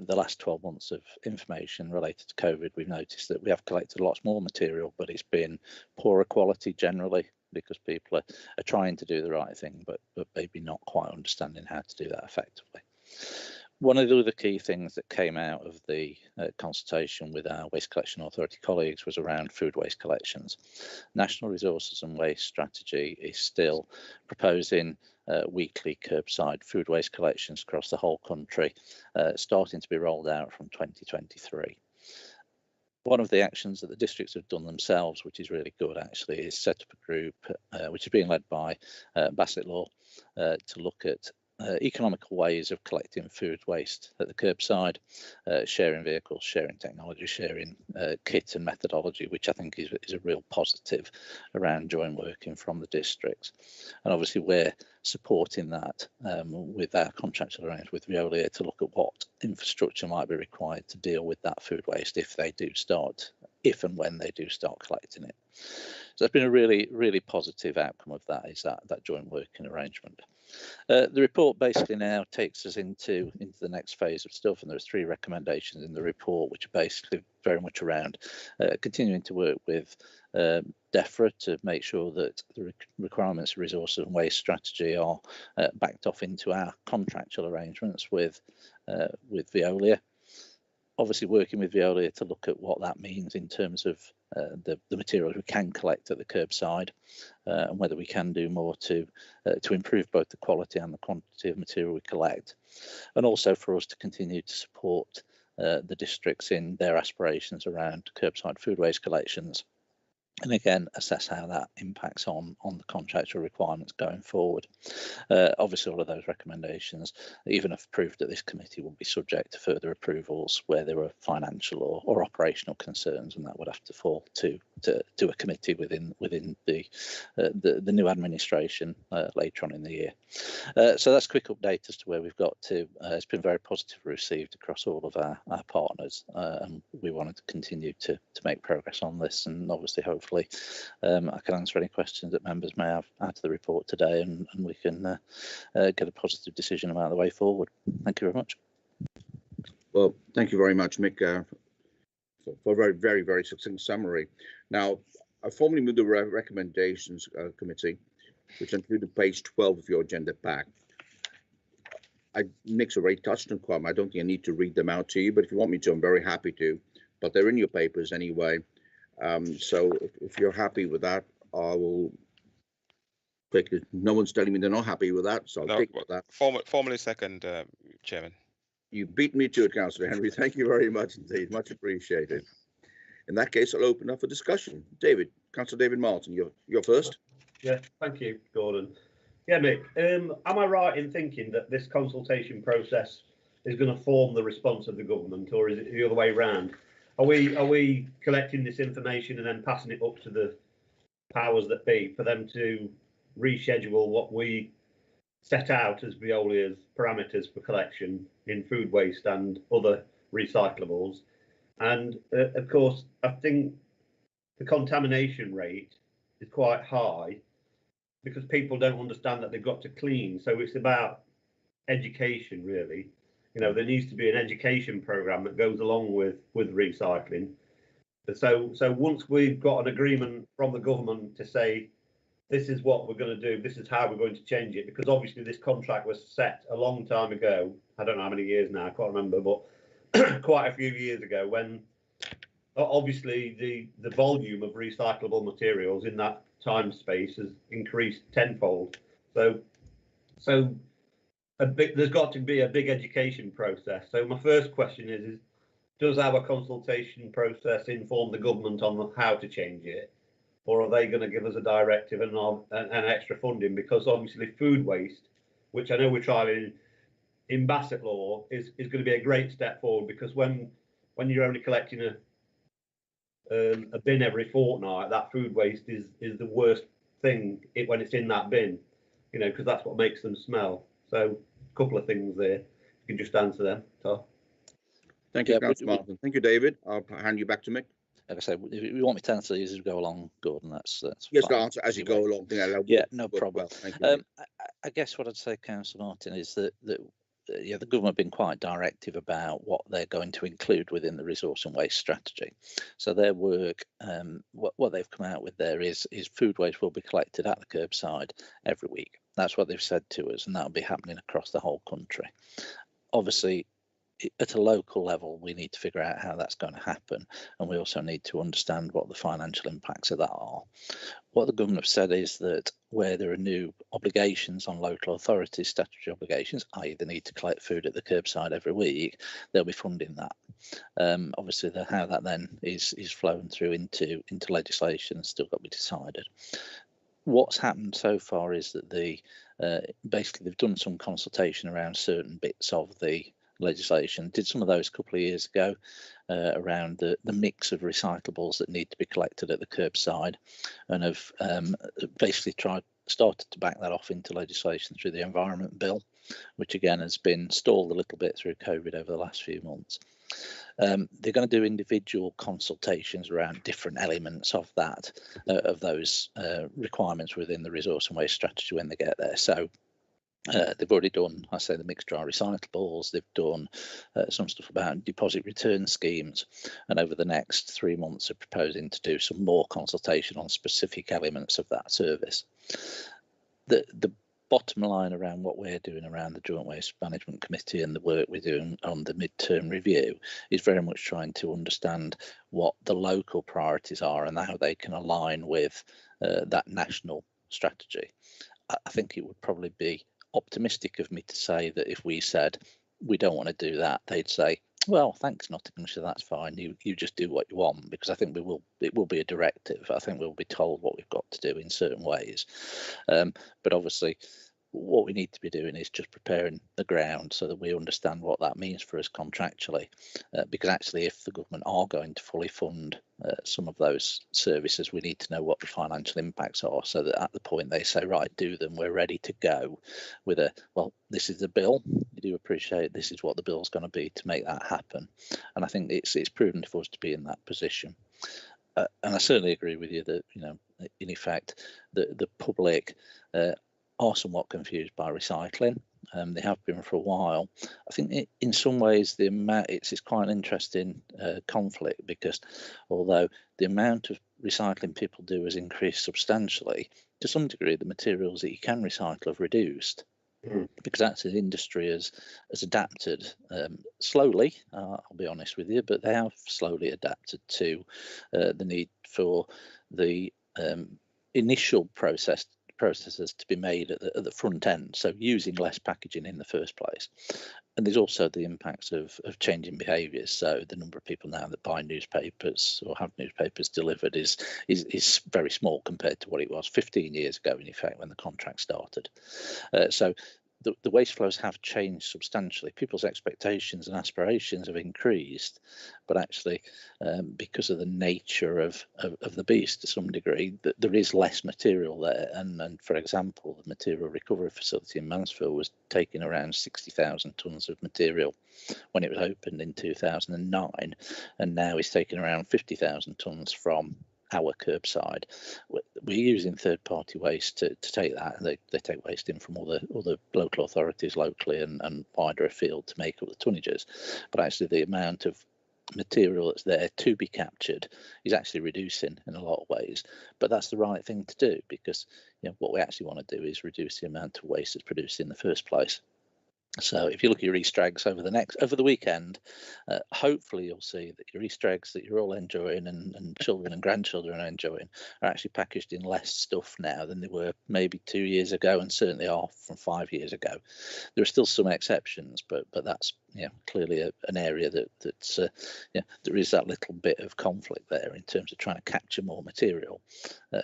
last 12 months of information related to COVID, we've noticed that we have collected lots more material, but it's been poorer quality generally, because people are trying to do the right thing, but maybe not quite understanding how to do that effectively. One of the other key things that came out of the consultation with our Waste Collection Authority colleagues was around food waste collections. National Resources and Waste Strategy is still proposing weekly curbside food waste collections across the whole country, starting to be rolled out from 2023. One of the actions that the districts have done themselves, which is really good actually, is set up a group which is being led by Bassett Law to look at economical ways of collecting food waste at the curbside, sharing vehicles, sharing technology, sharing kit and methodology, which I think is a real positive around joint working from the districts. And obviously we're supporting that with our contractual arrangements with Veolia to look at what infrastructure might be required to deal with that food waste if and when they do start collecting it. So it's been a really, really positive outcome of that, is that joint working arrangement. The report basically now takes us into the next phase of stuff, and there's 3 recommendations in the report which are basically very much around continuing to work with DEFRA to make sure that the requirements of resources and waste strategy are backed off into our contractual arrangements with Veolia. Obviously working with Veolia to look at what that means in terms of the materials we can collect at the curbside, and whether we can do more to improve both the quality and the quantity of material we collect, and also for us to continue to support the districts in their aspirations around curbside food waste collections, and again assess how that impacts on the contractual requirements going forward. Obviously all of those recommendations, even if approved at this committee, will be subject to further approvals where there are financial or operational concerns, and that would have to fall to a committee within the new administration later on in the year. So that's a quick update as to where we've got to. It's been very positively received across all of our partners, and we wanted to continue to make progress on this, and obviously hopefully I can answer any questions that members may have out of the report today, and we can get a positive decision about the way forward. Thank you very much. Well, thank you very much, Mick, for a very, very, very succinct summary. Now, I formally move the recommendations committee, which included page 12 of your agenda pack. Mick's already touched on quite. I don't think I need to read them out to you, but if you want me to, I'm very happy to. But they're in your papers anyway. So if you're happy with that, I will pick it. No one's telling me they're not happy with that, so I'll pick with that. Formally second, Chairman. You beat me to it, Councillor Henry. Thank you very much indeed. Much appreciated. In that case, I'll open up for discussion. Councillor David Martin, you're first. Yeah, thank you, Gordon. Yeah, Mick, am I right in thinking that this consultation process is going to form the response of the government, or is it the other way around? Are we collecting this information and then passing it up to the powers that be for them to reschedule what we set out as Veolia's parameters for collection in food waste and other recyclables? And of course, I think the contamination rate is quite high because people don't understand that they've got to clean. So it's about education, really. You know, there needs to be an education program that goes along with recycling. So once we've got an agreement from the government to say, this is what we're going to do, this is how we're going to change it, because obviously this contract was set a long time ago. I don't know how many years now, I can't remember, but quite a few years ago, when obviously the volume of recyclable materials in that time space has increased tenfold. So there's got to be a big education process. So my first question is does our consultation process inform the government on how to change it, or are they going to give us a directive and extra funding? Because obviously food waste, which I know we're trialing in Bassett Law, is going to be a great step forward, because when you're only collecting a bin every fortnight, that food waste is the worst thing when it's in that bin, you know, because that's what makes them smell. So a couple of things there. You can just answer them, Todd. Thank you, Councillor Martin. Thank you, David. I'll hand you back to Mick. Like I said, if you want me to answer these as we go along, Gordon, that's Yes, fine. answer as you go along. Yeah, no problem. Well. Thank you, I guess what I'd say, Councillor Martin, is that yeah, the government have been quite directive about what they're going to include within the resource and waste strategy. So their work, what they've come out with there is food waste will be collected at the curbside every week. That's what they've said to us, and that'll be happening across the whole country. Obviously, at a local level, we need to figure out how that's going to happen, and we also need to understand what the financial impacts of that are. What the government have said is that where there are new obligations on local authorities, statutory obligations, i.e. they need to collect food at the curbside every week, they'll be funding that. Obviously, how that then is flown through into legislation has still got to be decided. What's happened so far is that basically they've done some consultation around certain bits of the legislation. Did some of those a couple of years ago around the mix of recyclables that need to be collected at the curbside, and have basically started to back that off into legislation through the Environment Bill, which again has been stalled a little bit through COVID over the last few months. They're going to do individual consultations around different elements of that, of those requirements within the resource and waste strategy when they get there. So they've already done, I say, the mixed dry recyclables. They've done some stuff about deposit return schemes, and over the next 3 months they're proposing to do some more consultation on specific elements of that service. The bottom line around what we're doing around the Joint Waste Management Committee and the work we're doing on the mid-term review is very much trying to understand what the local priorities are and how they can align with that national strategy. I think it would probably be optimistic of me to say that if we said we don't want to do that, they'd say, well, thanks, Nottinghamshire, that's fine. You just do what you want, because I think it will be a directive. I think we'll be told what we've got to do in certain ways. But obviously, what we need to be doing is just preparing the ground so that we understand what that means for us contractually. Because actually, if the government are going to fully fund some of those services, we need to know what the financial impacts are, so that at the point they say, right, do them, we're ready to go with well, this is the bill. You do appreciate this is what the bill's going to be to make that happen. And I think it's proven for us to be in that position. And I certainly agree with you that, you know, in effect, the public are somewhat confused by recycling. They have been for a while. I think in some ways it's quite an interesting conflict, because although the amount of recycling people do has increased substantially, to some degree the materials that you can recycle have reduced. Because actually the industry has adapted slowly, I'll be honest with you, but they have slowly adapted to the need for the initial processes to be made at the front end, so using less packaging in the first place. And there's also the impacts of changing behaviours. So the number of people now that buy newspapers or have newspapers delivered is very small compared to what it was 15 years ago, in effect, when the contract started. So the waste flows have changed substantially. People's expectations and aspirations have increased, but actually, because of the nature of the beast to some degree, there is less material there. And for example, the material recovery facility in Mansfield was taking around 60,000 tonnes of material when it was opened in 2009, and now it's taking around 50,000 tonnes from our curbside. We're using third-party waste to take that, and they take waste in from all the local authorities locally and wider afield to make up the tonnages. But actually, the amount of material that's there to be captured is actually reducing in a lot of ways. But that's the right thing to do, because, you know, what we actually want to do is reduce the amount of waste that's produced in the first place. So if you look at your Easter eggs over the weekend, hopefully you'll see that your Easter eggs that you're all enjoying and children and grandchildren are enjoying are actually packaged in less stuff now than they were maybe 2 years ago, and certainly are from 5 years ago. There are still some exceptions, but that's, you know, clearly an area that's there is that little bit of conflict there in terms of trying to capture more material.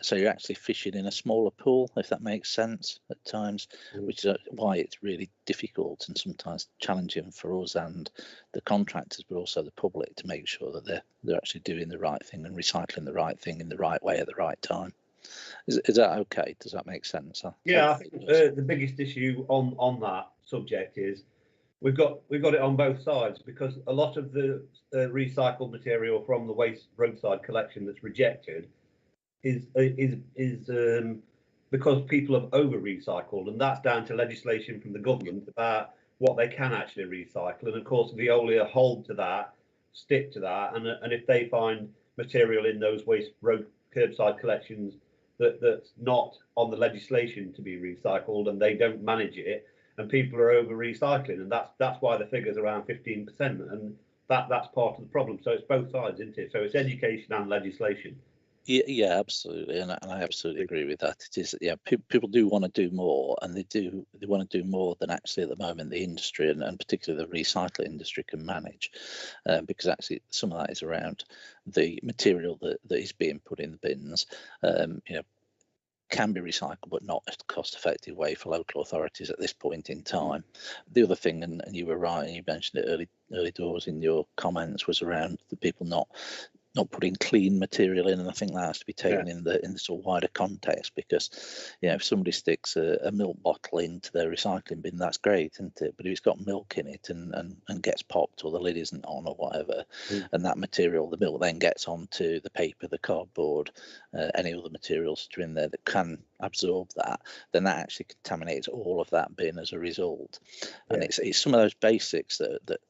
So you're actually fishing in a smaller pool, if that makes sense at times, which is why it's really difficult and sometimes challenging for us and the contractors, but also the public, to make sure that they're actually doing the right thing and recycling the right thing in the right way at the right time. Is that okay? Does that make sense? Yeah, I think the biggest issue on that subject is we've got it on both sides, because a lot of the recycled material from the waste roadside collection that's rejected is because people have over recycled, and that's down to legislation from the government about what they can actually recycle. And of course, Veolia hold to that, stick to that, and if they find material in those waste road curbside collections that's not on the legislation to be recycled, and they don't manage it, and people are over recycling, and that's why the figure's around 15%, and that's part of the problem. So it's both sides, isn't it? So it's education and legislation. Yeah, absolutely, and I absolutely agree with that. It is, yeah, people do want to do more, and they want to do more than actually at the moment the industry and particularly the recycling industry can manage, because actually some of that is around the material that is being put in the bins. Can be recycled, but not a cost-effective way for local authorities at this point in time. The other thing, and you were right, and you mentioned it early doors in your comments, was around the people not putting clean material in, and I think that has to be taken in the sort of wider context, because if somebody sticks a milk bottle into their recycling bin, that's great, isn't it? But if it's got milk in it and gets popped, or the lid isn't on or whatever, and that material, the milk, then gets onto the paper, the cardboard, any other materials that are in there that can absorb that, then that actually contaminates all of that bin as a result. And it's some of those basics that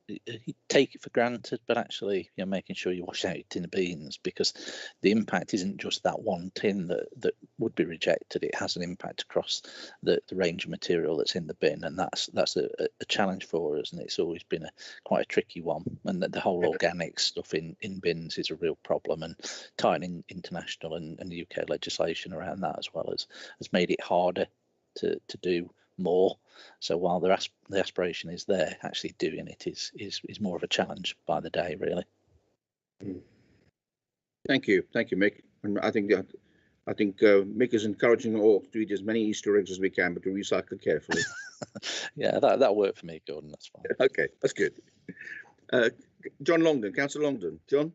you take it for granted, but actually making sure you wash out your tin of beans, because the impact isn't just that one tin that would be rejected. It has an impact across the range of material that's in the bin, and that's a challenge for us, and it's always been quite a tricky one. And the whole organic stuff in bins is a real problem, and tying in international and UK legislation around that as well has made it harder to do more. So while the aspiration is there, actually doing it is more of a challenge by the day, really. Thank you, Mick. And I think Mick is encouraging all to eat as many Easter eggs as we can, but to recycle carefully. Yeah, that'll work for me, Gordon. That's fine. Okay, that's good. John Longden, Councillor Longden. John.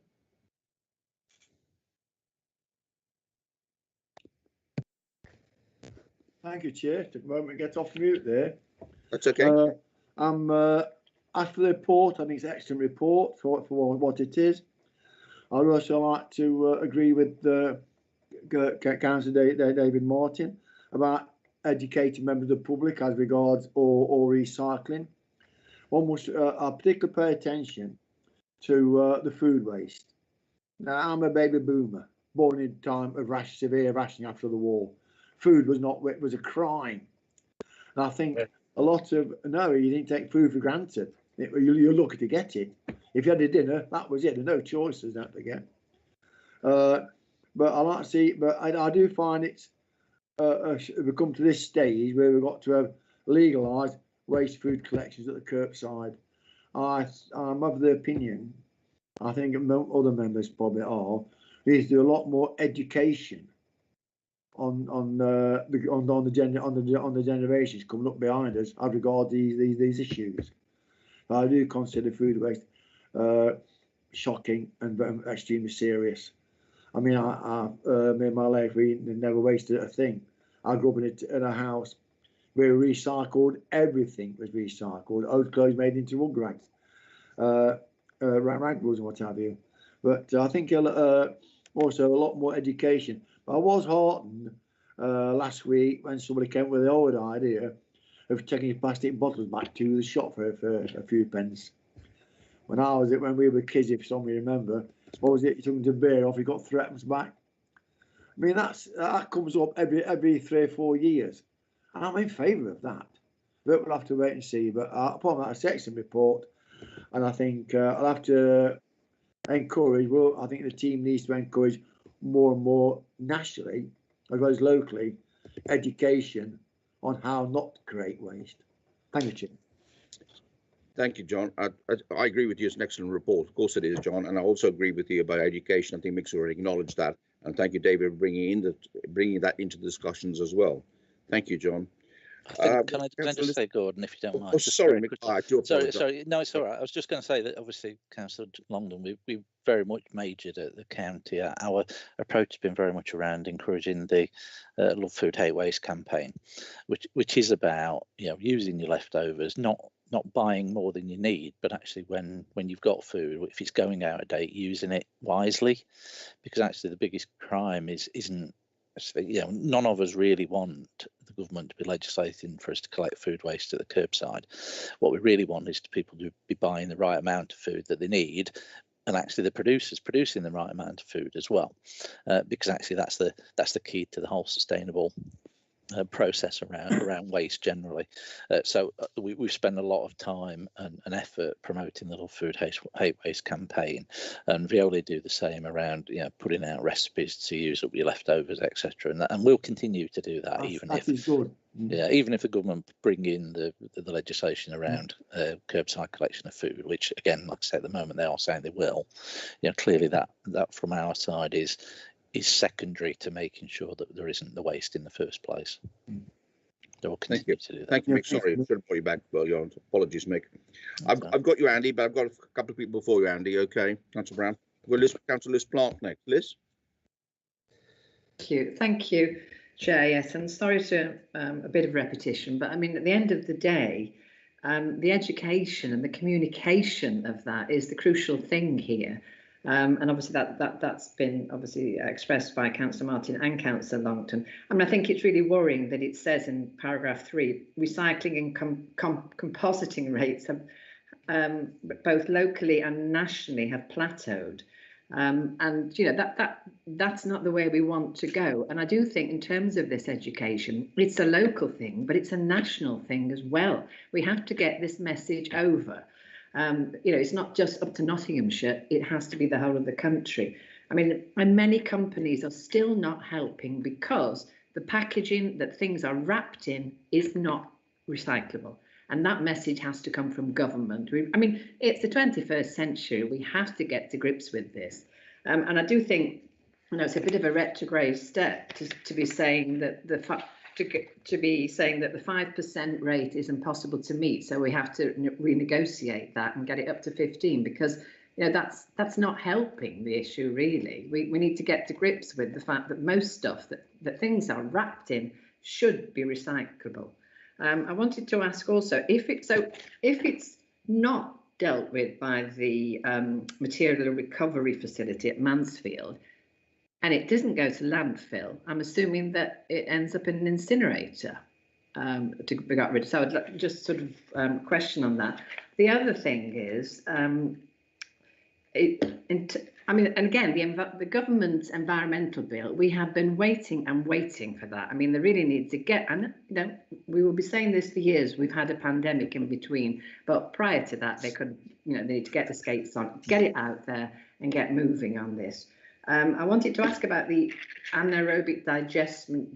Thank you, Chair. Took a moment to get off mute there. That's okay. After the report, I think it's an excellent report for what it is. I'd also like to agree with Councillor David Martin about educating members of the public as regards all recycling. One must particularly pay attention to the food waste. Now, I'm a baby boomer, born in time of severe rationing after the war. Food was a crime, and I think a lot of you didn't take food for granted. You're lucky to get it. If you had a dinner, that was it. There's no choices, don't forget. But I like to see. But I do find it's we've come to this stage where we've got to have legalised waste food collections at the curbside. I'm of the opinion, I think other members probably are, is to do a lot more education on the generations coming up behind us as regards these issues. I do consider food waste shocking and extremely serious. I mean, in my life, we never wasted a thing. I grew up in a house where we recycled, everything was recycled. Old clothes made into rug rags, rag rolls and what have you. But I think also a lot more education. But I was heartened last week when somebody came with the old idea of taking plastic bottles back to the shop for a few pence. When we were kids, if some of you remember, what was it? You took them to beer off, you got threepence back. I mean, that comes up every 3 or 4 years, and I'm in favour of that. But we'll have to wait and see. But upon that section report, and I think I'll have to encourage. Well, I think the team needs to encourage more and more nationally as well as locally education on how not to create waste. Thank you, Chair. Thank you, John. I agree with you. It's an excellent report. Of course it is, John. And I also agree with you about education. I think Mick's already acknowledged that. And thank you, David, for bringing that into the discussions as well. Thank you, John. Can I just say, Gordon, if you don't mind? Oh, just sorry, very Mick. I do apologise. Sorry. No, it's all right. I was just going to say that obviously, Councillor Longdon, we very much majored at the county. Our approach has been very much around encouraging the Love Food Hate Waste campaign, which is about using your leftovers, not buying more than you need, but actually when you've got food, if it's going out of date, using it wisely, because actually the biggest crime isn't. None of us really want the government to be legislating for us to collect food waste at the curbside. What we really want is people to be buying the right amount of food that they need, and actually the producers producing the right amount of food as well, because actually that's the key to the whole sustainable process around waste generally. So we've spent a lot of time and effort promoting the Love Food Hate Waste campaign, and Veolia do the same around putting out recipes to use up your leftovers, etc. And we'll continue to do that, even if the government bring in the legislation around curbside collection of food, which again, like I say, at the moment they are saying they will. Clearly that from our side is secondary to making sure that there isn't the waste in the first place. They will continue to do that. Thank you, Mick. Sorry, I should have brought you back earlier on. Apologies, Mick. I've got you, Andy, but I've got a couple of people before you, Andy. Okay, Councillor Brown. We'll list Councillor Liz Clark next. Liz. Thank you, Chair. Yes, and sorry to a bit of repetition, but I mean, at the end of the day, the education and the communication of that is the crucial thing here. And obviously that's been obviously expressed by Councillor Martin and Councillor Longton. I mean, I think it's really worrying that it says in paragraph 3, recycling and compositing rates have both locally and nationally have plateaued. And that's not the way we want to go. And I do think in terms of this education, it's a local thing, but it's a national thing as well. We have to get this message over. It's not just up to Nottinghamshire, it has to be the whole of the country. I mean, and many companies are still not helping because the packaging that things are wrapped in is not recyclable. And that message has to come from government. I mean, it's the 21st century. We have to get to grips with this. And I do think, it's a bit of a retrograde step to be saying that the 5% rate is impossible to meet, so we have to renegotiate that and get it up to 15, because that's not helping the issue really. We need to get to grips with the fact that most stuff that things are wrapped in should be recyclable. I wanted to ask also if it's not dealt with by the material recovery facility at Mansfield, and it doesn't go to landfill, I'm assuming that it ends up in an incinerator to be got rid of. So I'd like just sort of question on that. The other thing is, and again, the government's environmental bill, we have been waiting and waiting for that. I mean, they really need to get, and we will be saying this for years, we've had a pandemic in between, but prior to that, they could, they need to get the skates on, get it out there and get moving on this. I wanted to ask about the anaerobic digestion,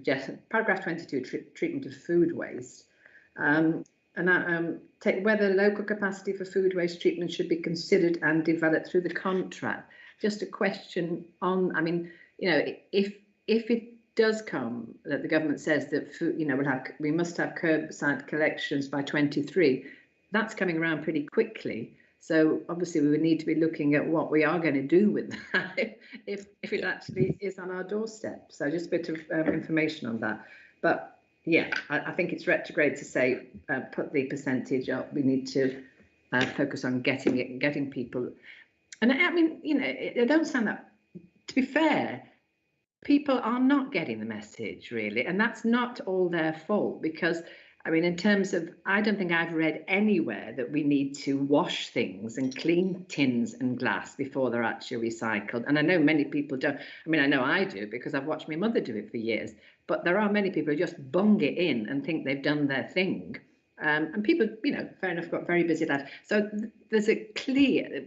paragraph 22, treatment of food waste, and whether local capacity for food waste treatment should be considered and developed through the contract. Just a question on, I mean, if it does come that the government says that food, we must have curbside collections by 23, that's coming around pretty quickly. So obviously we would need to be looking at what we are going to do with that if it actually is on our doorstep. So just a bit of information on that. But yeah, I think it's retrograde to say put the percentage up. We need to focus on getting it and getting people. And I mean, it don't sound that. To be fair, people are not getting the message really, and that's not all their fault, because I mean, in terms of, I don't think I've read anywhere that we need to wash things and clean tins and glass before they're actually recycled. And I know many people don't. I mean, I know I do because I've watched my mother do it for years. But there are many people who just bung it in and think they've done their thing. And people, fair enough, got very busy lives. So there's a clear,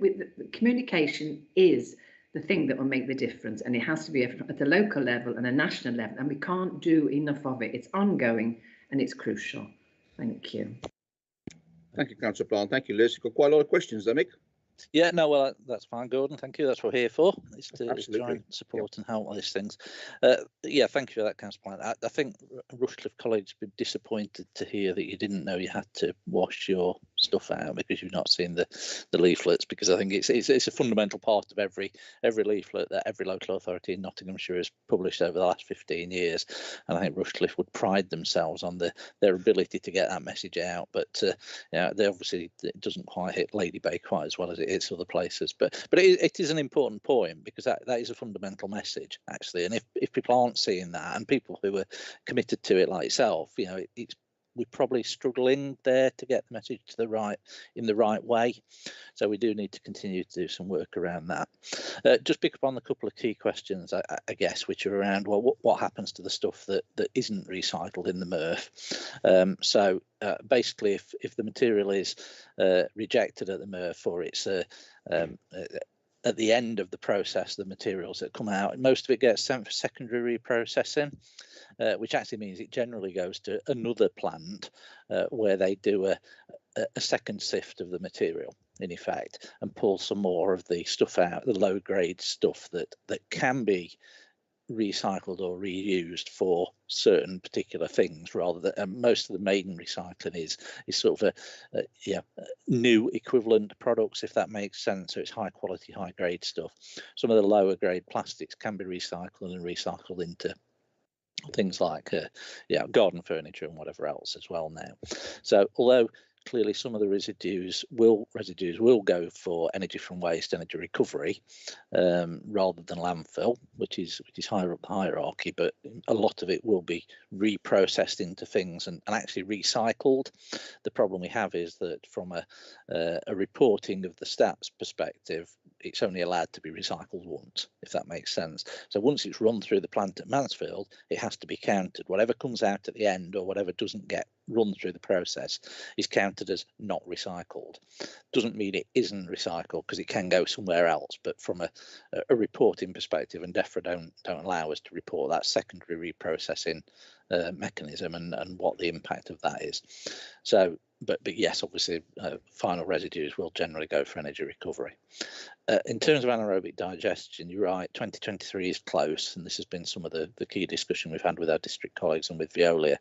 communication is the thing that will make the difference. And it has to be at a local level and a national level. And we can't do enough of it. It's ongoing. And it's crucial. Thank you. Thank you, Councillor Plant. Thank you, Liz. You've got quite a lot of questions there, Mick. Yeah, no, well, that's fine, Gordon. Thank you. That's what we're here for, is to try and support Yep. and help with these things. Yeah, thank you for that, Councillor Plant. I think Rushcliffe College would be disappointed to hear that you didn't know you had to wash your stuff out because you've not seen the leaflets, because I think it's a fundamental part of every leaflet that every local authority in Nottinghamshire has published over the last 15 years. And I think Rushcliffe would pride themselves on their ability to get that message out. But yeah, they obviously, it doesn't quite hit Lady Bay quite as well as it hits other places. But it is an important point, because that is a fundamental message, actually. And if people aren't seeing that, and people who are committed to it like yourself, you know, we're probably struggling there to get the message to in the right way. So we do need to continue to do some work around that. Just pick up on a couple of key questions, I guess, which are around, well, what happens to the stuff that isn't recycled in the MRF? So basically, if the material is rejected at the MRF, or it's at the end of the process, the materials that come out, most of it gets sent for secondary reprocessing, which actually means it generally goes to another plant where they do a second sift of the material, in effect, and pull some more of the stuff out, the low grade stuff that can be recycled or reused for certain particular things, rather than most of the main recycling is sort of new equivalent products, if that makes sense. So it's high quality, high grade stuff. Some of the lower grade plastics can be recycled and recycled into things like garden furniture and whatever else as well now. So although clearly some of the residues will go for energy from waste, energy recovery, rather than landfill, which is higher up the hierarchy, but a lot of it will be reprocessed into things and actually recycled. The problem we have is that from a reporting of the stats perspective, it's only allowed to be recycled once, if that makes sense. So once it's run through the plant at Mansfield, it has to be counted. Whatever comes out at the end, or whatever doesn't get run through the process, is counted as not recycled. Doesn't mean it isn't recycled, because it can go somewhere else, but from a reporting perspective, and DEFRA don't allow us to report that secondary reprocessing mechanism and what the impact of that is. So but yes, obviously final residues will generally go for energy recovery. In terms of anaerobic digestion, you're right, 2023 is close, and this has been some of the key discussion we've had with our district colleagues and with Veolia.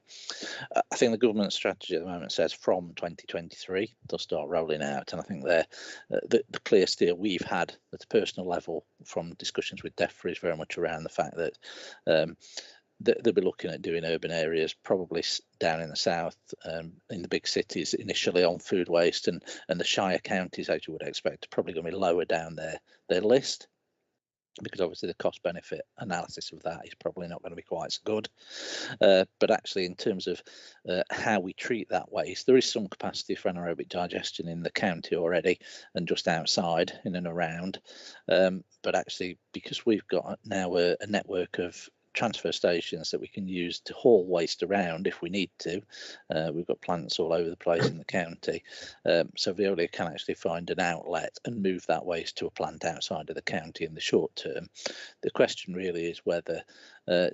I think the government strategy at the moment says from 2023 they'll start rolling out, and I think the clear steer we've had at a personal level from discussions with DEFRA is very much around the fact that they'll be looking at doing urban areas, probably down in the south, in the big cities initially on food waste, and the shire counties, as you would expect, are probably going to be lower down their list, because obviously the cost benefit analysis of that is probably not going to be quite so good. But actually, in terms of how we treat that waste, there is some capacity for anaerobic digestion in the county already and just outside, in and around. But actually, because we've got now a network of transfer stations that we can use to haul waste around if we need to. We've got plants all over the place in the county, so Veolia can actually find an outlet and move that waste to a plant outside of the county in the short term. The question really is whether,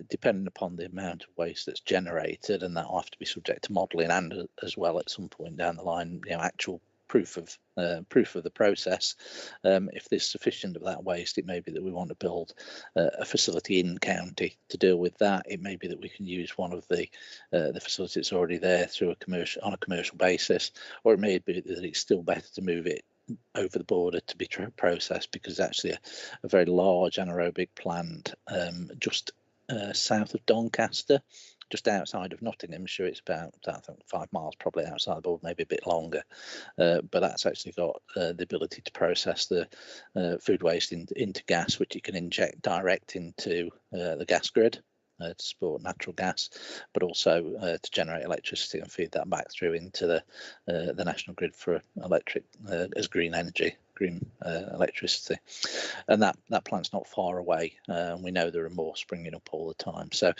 depending upon the amount of waste that's generated, and that will have to be subject to modelling, and as well at some point down the line, actual proof of the process. If there's sufficient of that waste, it may be that we want to build a facility in county to deal with that. It may be that we can use one of the facilities already there through on a commercial basis, or it may be that it's still better to move it over the border to be processed, because actually a very large anaerobic plant just south of Doncaster, just outside of Nottinghamshire. It's about, I think, 5 miles probably outside the border, maybe a bit longer, but that's actually got the ability to process the food waste into gas, which it can inject direct into the gas grid to support natural gas, but also to generate electricity and feed that back through into the national grid for electric as green energy, green electricity. And that plant's not far away. We know there are more springing up all the time. So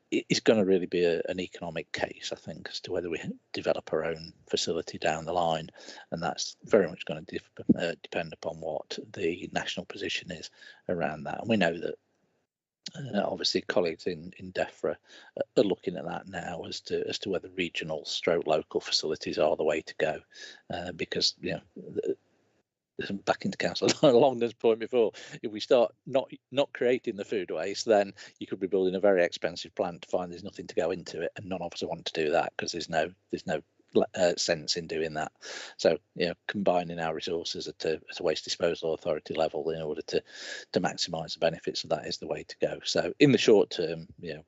it's going to really be an economic case, I think, as to whether we develop our own facility down the line, and that's very much going to depend upon what the national position is around that. And we know that obviously colleagues in DEFRA are looking at that now as to whether regional / local facilities are the way to go, because back into council along this point before, if we start not creating the food waste, then you could be building a very expensive plant to find there's nothing to go into it, and none of us want to do that because there's no sense in doing that. So, you know, combining our resources at a waste disposal authority level in order to maximise the benefits of that is the way to go. So in the short term, yeah,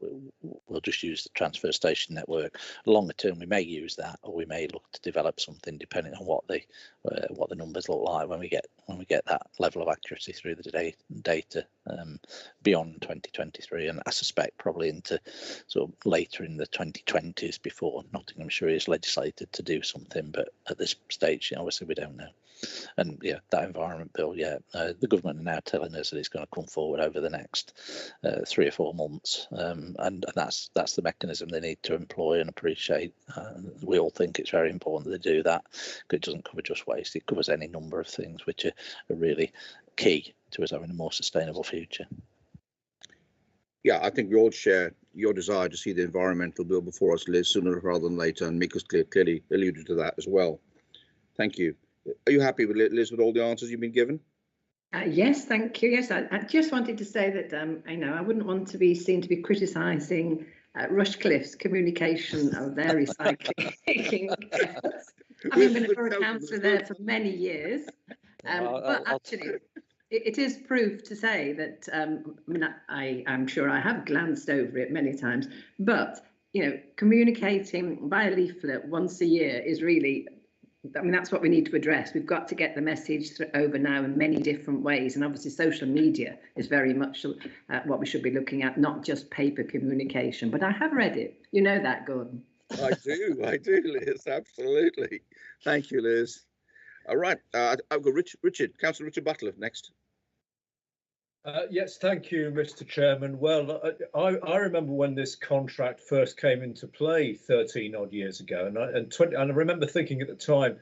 we'll just use the transfer station network. Longer term, we may use that, or we may look to develop something depending on what the numbers look like when we get that level of accuracy through the data beyond 2023, and I suspect probably into sort of later in the 2020s before Nottinghamshire is legislated to do something. But at this stage, you know, obviously we don't know. And yeah, that environment bill, the government are now telling us that it's going to come forward over the next 3 or 4 months, and that's the mechanism they need to employ and appreciate. We all think it's very important that they do that, because it doesn't cover just waste, it covers any number of things which are really key to us having a more sustainable future. Yeah, I think we all share your desire to see the environmental bill before us, Liz, sooner rather than later, and Mick has clearly alluded to that as well. Thank you. Are you happy with Liz with all the answers you've been given? Yes, thank you. Yes, I just wanted to say that I wouldn't want to be seen to be criticising Rushcliffe's communication of their recycling efforts. Having been a borough councillor there for many years, but actually, it is proof to say that I'm sure I have glanced over it many times, but you know, communicating by a leaflet once a year is really, I mean, that's what we need to address. We've got to get the message over now in many different ways, and obviously social media is very much what we should be looking at, not just paper communication. But I have read it. You know that, Gordon. I do, Liz. Absolutely. Thank you, Liz. All right, I've got Councillor Richard Butler next. Yes, thank you, Mr. Chairman. Well, I remember when this contract first came into play 13 odd years ago, and I remember thinking at the time,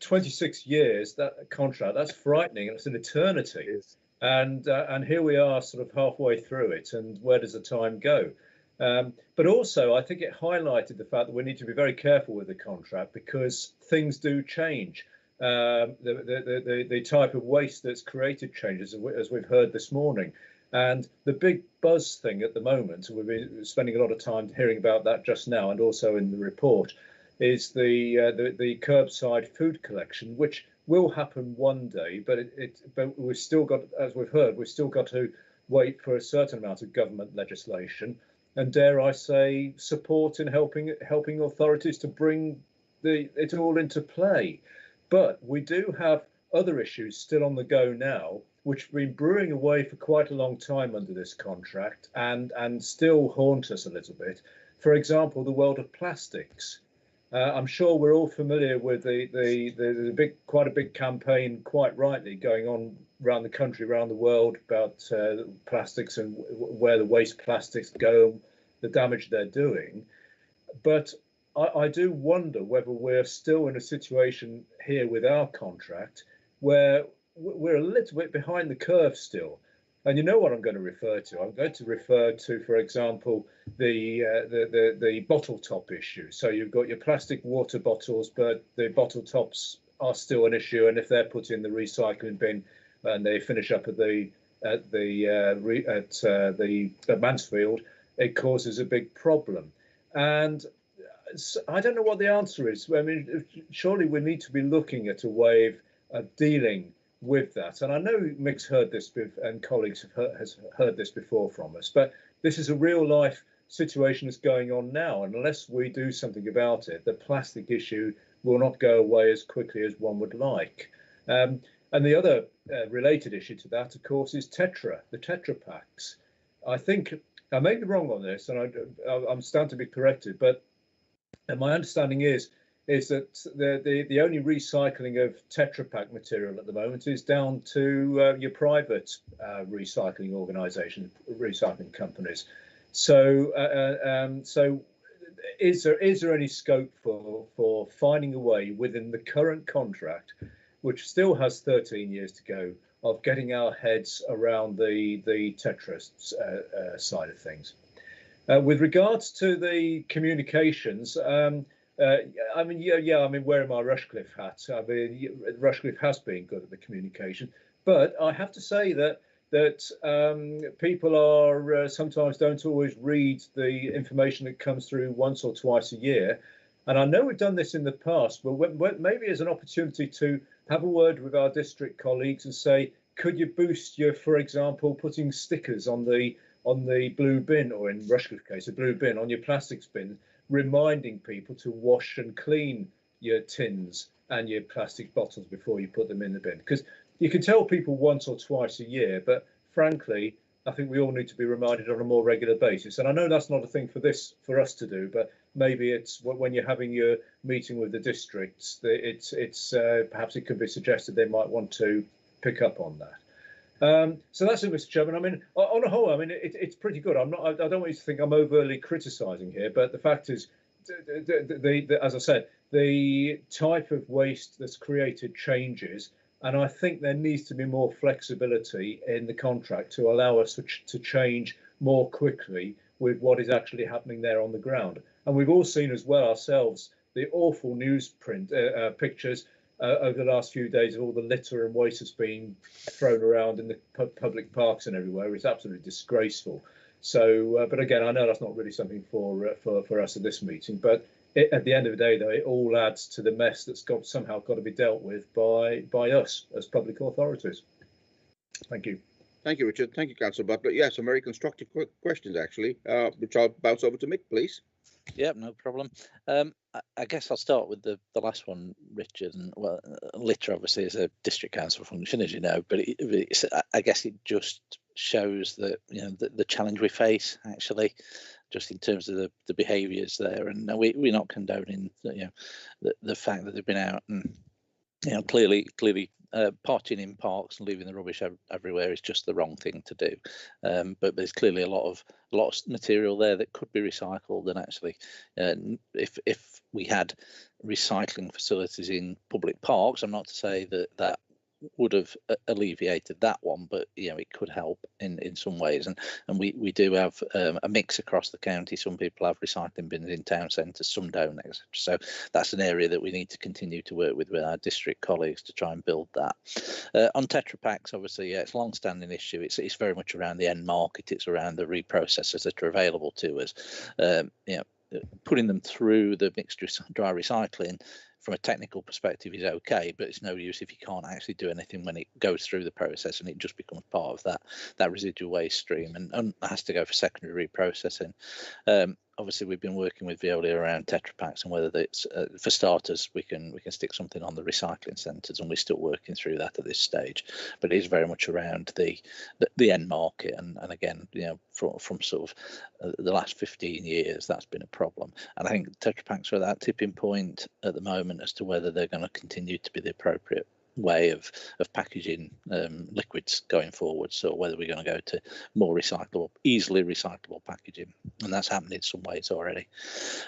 26 years, that contract, that's frightening, and it's an eternity. And here we are sort of halfway through it, and where does the time go? But also, I think it highlighted the fact that we need to be very careful with the contract, because things do change. The type of waste that's created changes, as we've heard this morning. And the big buzz thing at the moment, and we've been spending a lot of time hearing about that just now and also in the report, is the curbside food collection, which will happen one day, but we've still got, as we've heard, we've still got to wait for a certain amount of government legislation, and dare I say, support in helping authorities to bring it all into play. But we do have other issues still on the go now, which have been brewing away for quite a long time under this contract and still haunt us a little bit. For example, the world of plastics. I'm sure we're all familiar with the quite a big campaign, quite rightly, going on around the country, around the world, about plastics and where the waste plastics go, the damage they're doing. But I do wonder whether we're still in a situation here with our contract where we're a little bit behind the curve still. And you know what I'm going to refer to? I'm going to refer to, for example, the bottle top issue. So you've got your plastic water bottles, but the bottle tops are still an issue. And if they're put in the recycling bin and they finish up at Mansfield, it causes a big problem. And I don't know what the answer is. I mean, surely we need to be looking at a way of dealing with that. And I know Mick's heard this, and colleagues has heard this before from us, but this is a real life situation that's going on now. And unless we do something about it, the plastic issue will not go away as quickly as one would like. And the other related issue to that, of course, is the Tetra Packs. I think I may be wrong on this, and I'm starting to be corrected, but my understanding is that the only recycling of Tetra Pak material at the moment is down to your private recycling organisations, recycling companies. So, is there any scope for finding a way within the current contract, which still has 13 years to go, of getting our heads around the Tetra side of things? With regards to the communications, I mean, yeah, I mean, wearing my Rushcliffe hat, I mean, Rushcliffe has been good at the communication, but I have to say that people are sometimes don't always read the information that comes through once or twice a year. And I know we've done this in the past, but maybe as an opportunity to have a word with our district colleagues and say, could you boost your, for example, putting stickers on the blue bin, or in Rushcliffe case, a blue bin on your plastics bin, reminding people to wash and clean your tins and your plastic bottles before you put them in the bin. Because you can tell people once or twice a year, but frankly, I think we all need to be reminded on a more regular basis. And I know that's not a thing for us to do, but maybe it's when you're having your meeting with the districts, it's perhaps it could be suggested they might want to pick up on that. So that's it, Mr. Chairman. I mean, on a whole, I mean, it's pretty good. I don't want you to think I'm overly criticising here, but the fact is, as I said, the type of waste that's created changes, and I think there needs to be more flexibility in the contract to allow us to change more quickly with what is actually happening there on the ground. And we've all seen as well ourselves the awful newsprint pictures over the last few days of all the litter and waste that's being thrown around in the public parks and everywhere. It's absolutely disgraceful. So, but again, I know that's not really something for us at this meeting. But at the end of the day, though, it all adds to the mess that's somehow got to be dealt with by us as public authorities. Thank you. Thank you, Richard. Thank you, Councillor Butler. Yeah, some very constructive questions, actually, which I'll bounce over to Mick, please. Yeah, no problem. I guess I'll start with the last one, Richard. And well, litter obviously is a district council function, as you know, but I guess it just shows that the challenge we face actually, just in terms of the behaviours there. And we're not condoning the fact that they've been out and clearly partying in parks and leaving the rubbish everywhere is just the wrong thing to do. But there's clearly a lot of material there that could be recycled. And actually, if we had recycling facilities in public parks, I'm not to say that would have alleviated that one, but it could help in some ways. And we do have a mix across the county. Some people have recycling bins in town centres, some don't, etc. So that's an area that we need to continue to work with our district colleagues to try and build that. On Tetra Paks, obviously, it's a long-standing issue. It's very much around the end market. It's around the reprocessors that are available to us. Putting them through the mixed dry recycling from a technical perspective is okay, but it's no use if you can't actually do anything when it goes through the process and it just becomes part of that residual waste stream and has to go for secondary reprocessing. Obviously, we've been working with Veolia around Tetra Paks and whether it's for starters we can stick something on the recycling centres, and we're still working through that at this stage. But it is very much around the end market, and again, from sort of the last 15 years, that's been a problem. And I think Tetra Paks are at that tipping point at the moment as to whether they're going to continue to be the appropriate way of packaging liquids going forward, so whether we're going to go to more recyclable, easily recyclable packaging, and that's happened in some ways already.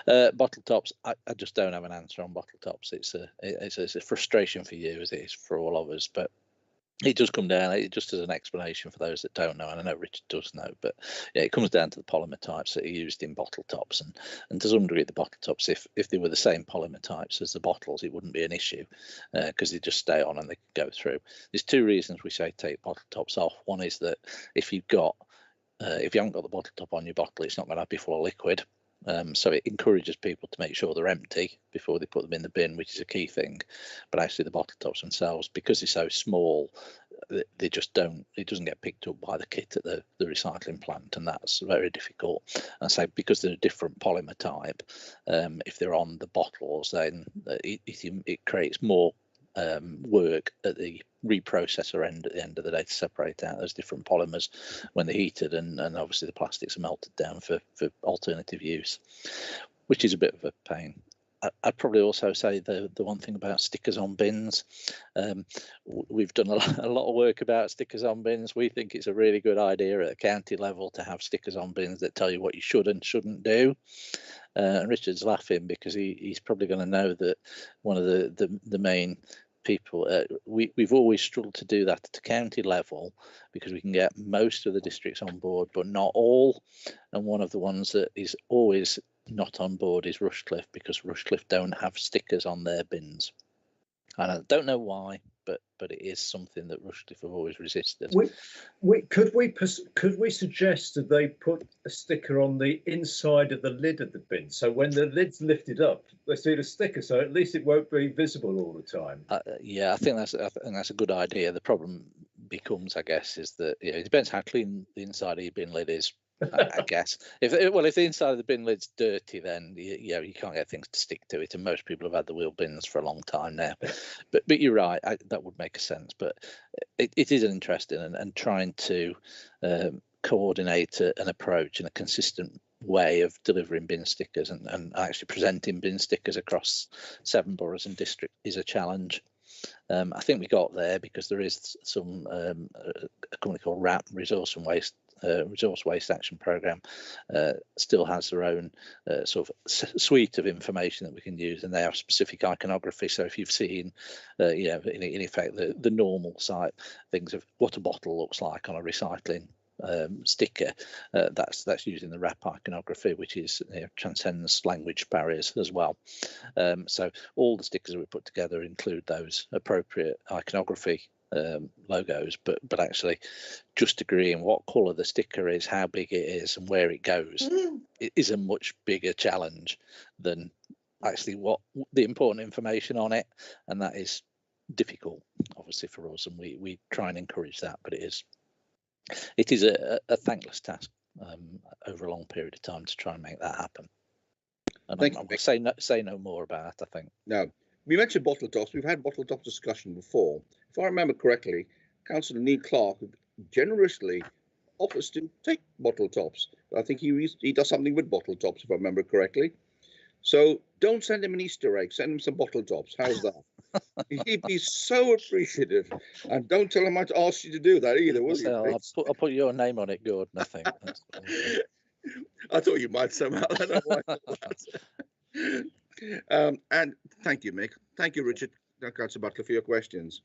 Bottle tops, I just don't have an answer on bottle tops. It's a frustration for you as it is for all of us, but it does come down, just as an explanation for those that don't know, and I know Richard does know, but yeah, it comes down to the polymer types that are used in bottle tops, and to some degree the bottle tops, if they were the same polymer types as the bottles, it wouldn't be an issue because they just stay on and they go through. There's two reasons we say take bottle tops off. One is that if you haven't got the bottle top on your bottle, it's not going to be full of liquid. So it encourages people to make sure they're empty before they put them in the bin, which is a key thing. But actually the bottle tops themselves, because they're so small, they just don't, it doesn't get picked up by the kit at the recycling plant, and that's very difficult. And so because they're a different polymer type, if they're on the bottles, then it creates more work at the reprocessor end at the end of the day to separate out those different polymers when they're heated, and obviously the plastics are melted down for alternative use, which is a bit of a pain. I'd probably also say the one thing about stickers on bins, we've done a lot of work about stickers on bins. We think it's a really good idea at a county level to have stickers on bins that tell you what you should and shouldn't do. And Richard's laughing because he's probably going to know that one of the main people, we've always struggled to do that at the county level because we can get most of the districts on board, but not all. And one of the ones that is always not on board is Rushcliffe, because Rushcliffe don't have stickers on their bins. And I don't know why, but it is something that Rushcliffe have always resisted. Could we suggest that they put a sticker on the inside of the lid of the bin, so when the lid's lifted up, they see the sticker, so at least it won't be visible all the time? Yeah, I think that's a good idea. The problem becomes, I guess, is that it depends how clean the inside of your bin lid is. I guess if the inside of the bin lid's dirty, then you can't get things to stick to it, and most people have had the wheel bins for a long time now. But you're right, that would make sense. But it is interesting, and trying to coordinate an approach in a consistent way of delivering bin stickers and actually presenting bin stickers across 7 boroughs and districts is a challenge. I think we got there because there is some a company called RAP, Resource Waste Action Programme, still has their own sort of suite of information that we can use, and they have specific iconography. So if you've seen, in effect, the normal site things of what a bottle looks like on a recycling sticker, that's using the RAP iconography, which is transcends language barriers as well. So all the stickers that we put together include those appropriate iconography logos, but actually just agreeing what colour the sticker is, how big it is, and where it goes, it is a much bigger challenge than actually what the important information on it, and that is difficult, obviously, for us, and we try and encourage that, but it is a thankless task over a long period of time to try and make that happen. And I will say no more about it, I think. No. We mentioned bottle tops. We've had bottle top discussion before. If I remember correctly, Councillor Neil Clark generously offers to take bottle tops. I think he does something with bottle tops, if I remember correctly. So don't send him an Easter egg. Send him some bottle tops. How's that? He'd be so appreciative. And don't tell him I'd asked you to do that either, will you? I'll put your name on it, Gordon, I think. I thought you might somehow. I don't know why I thought that. And thank you, Mick. Thank you, Richard. Councillor Butler, for your questions.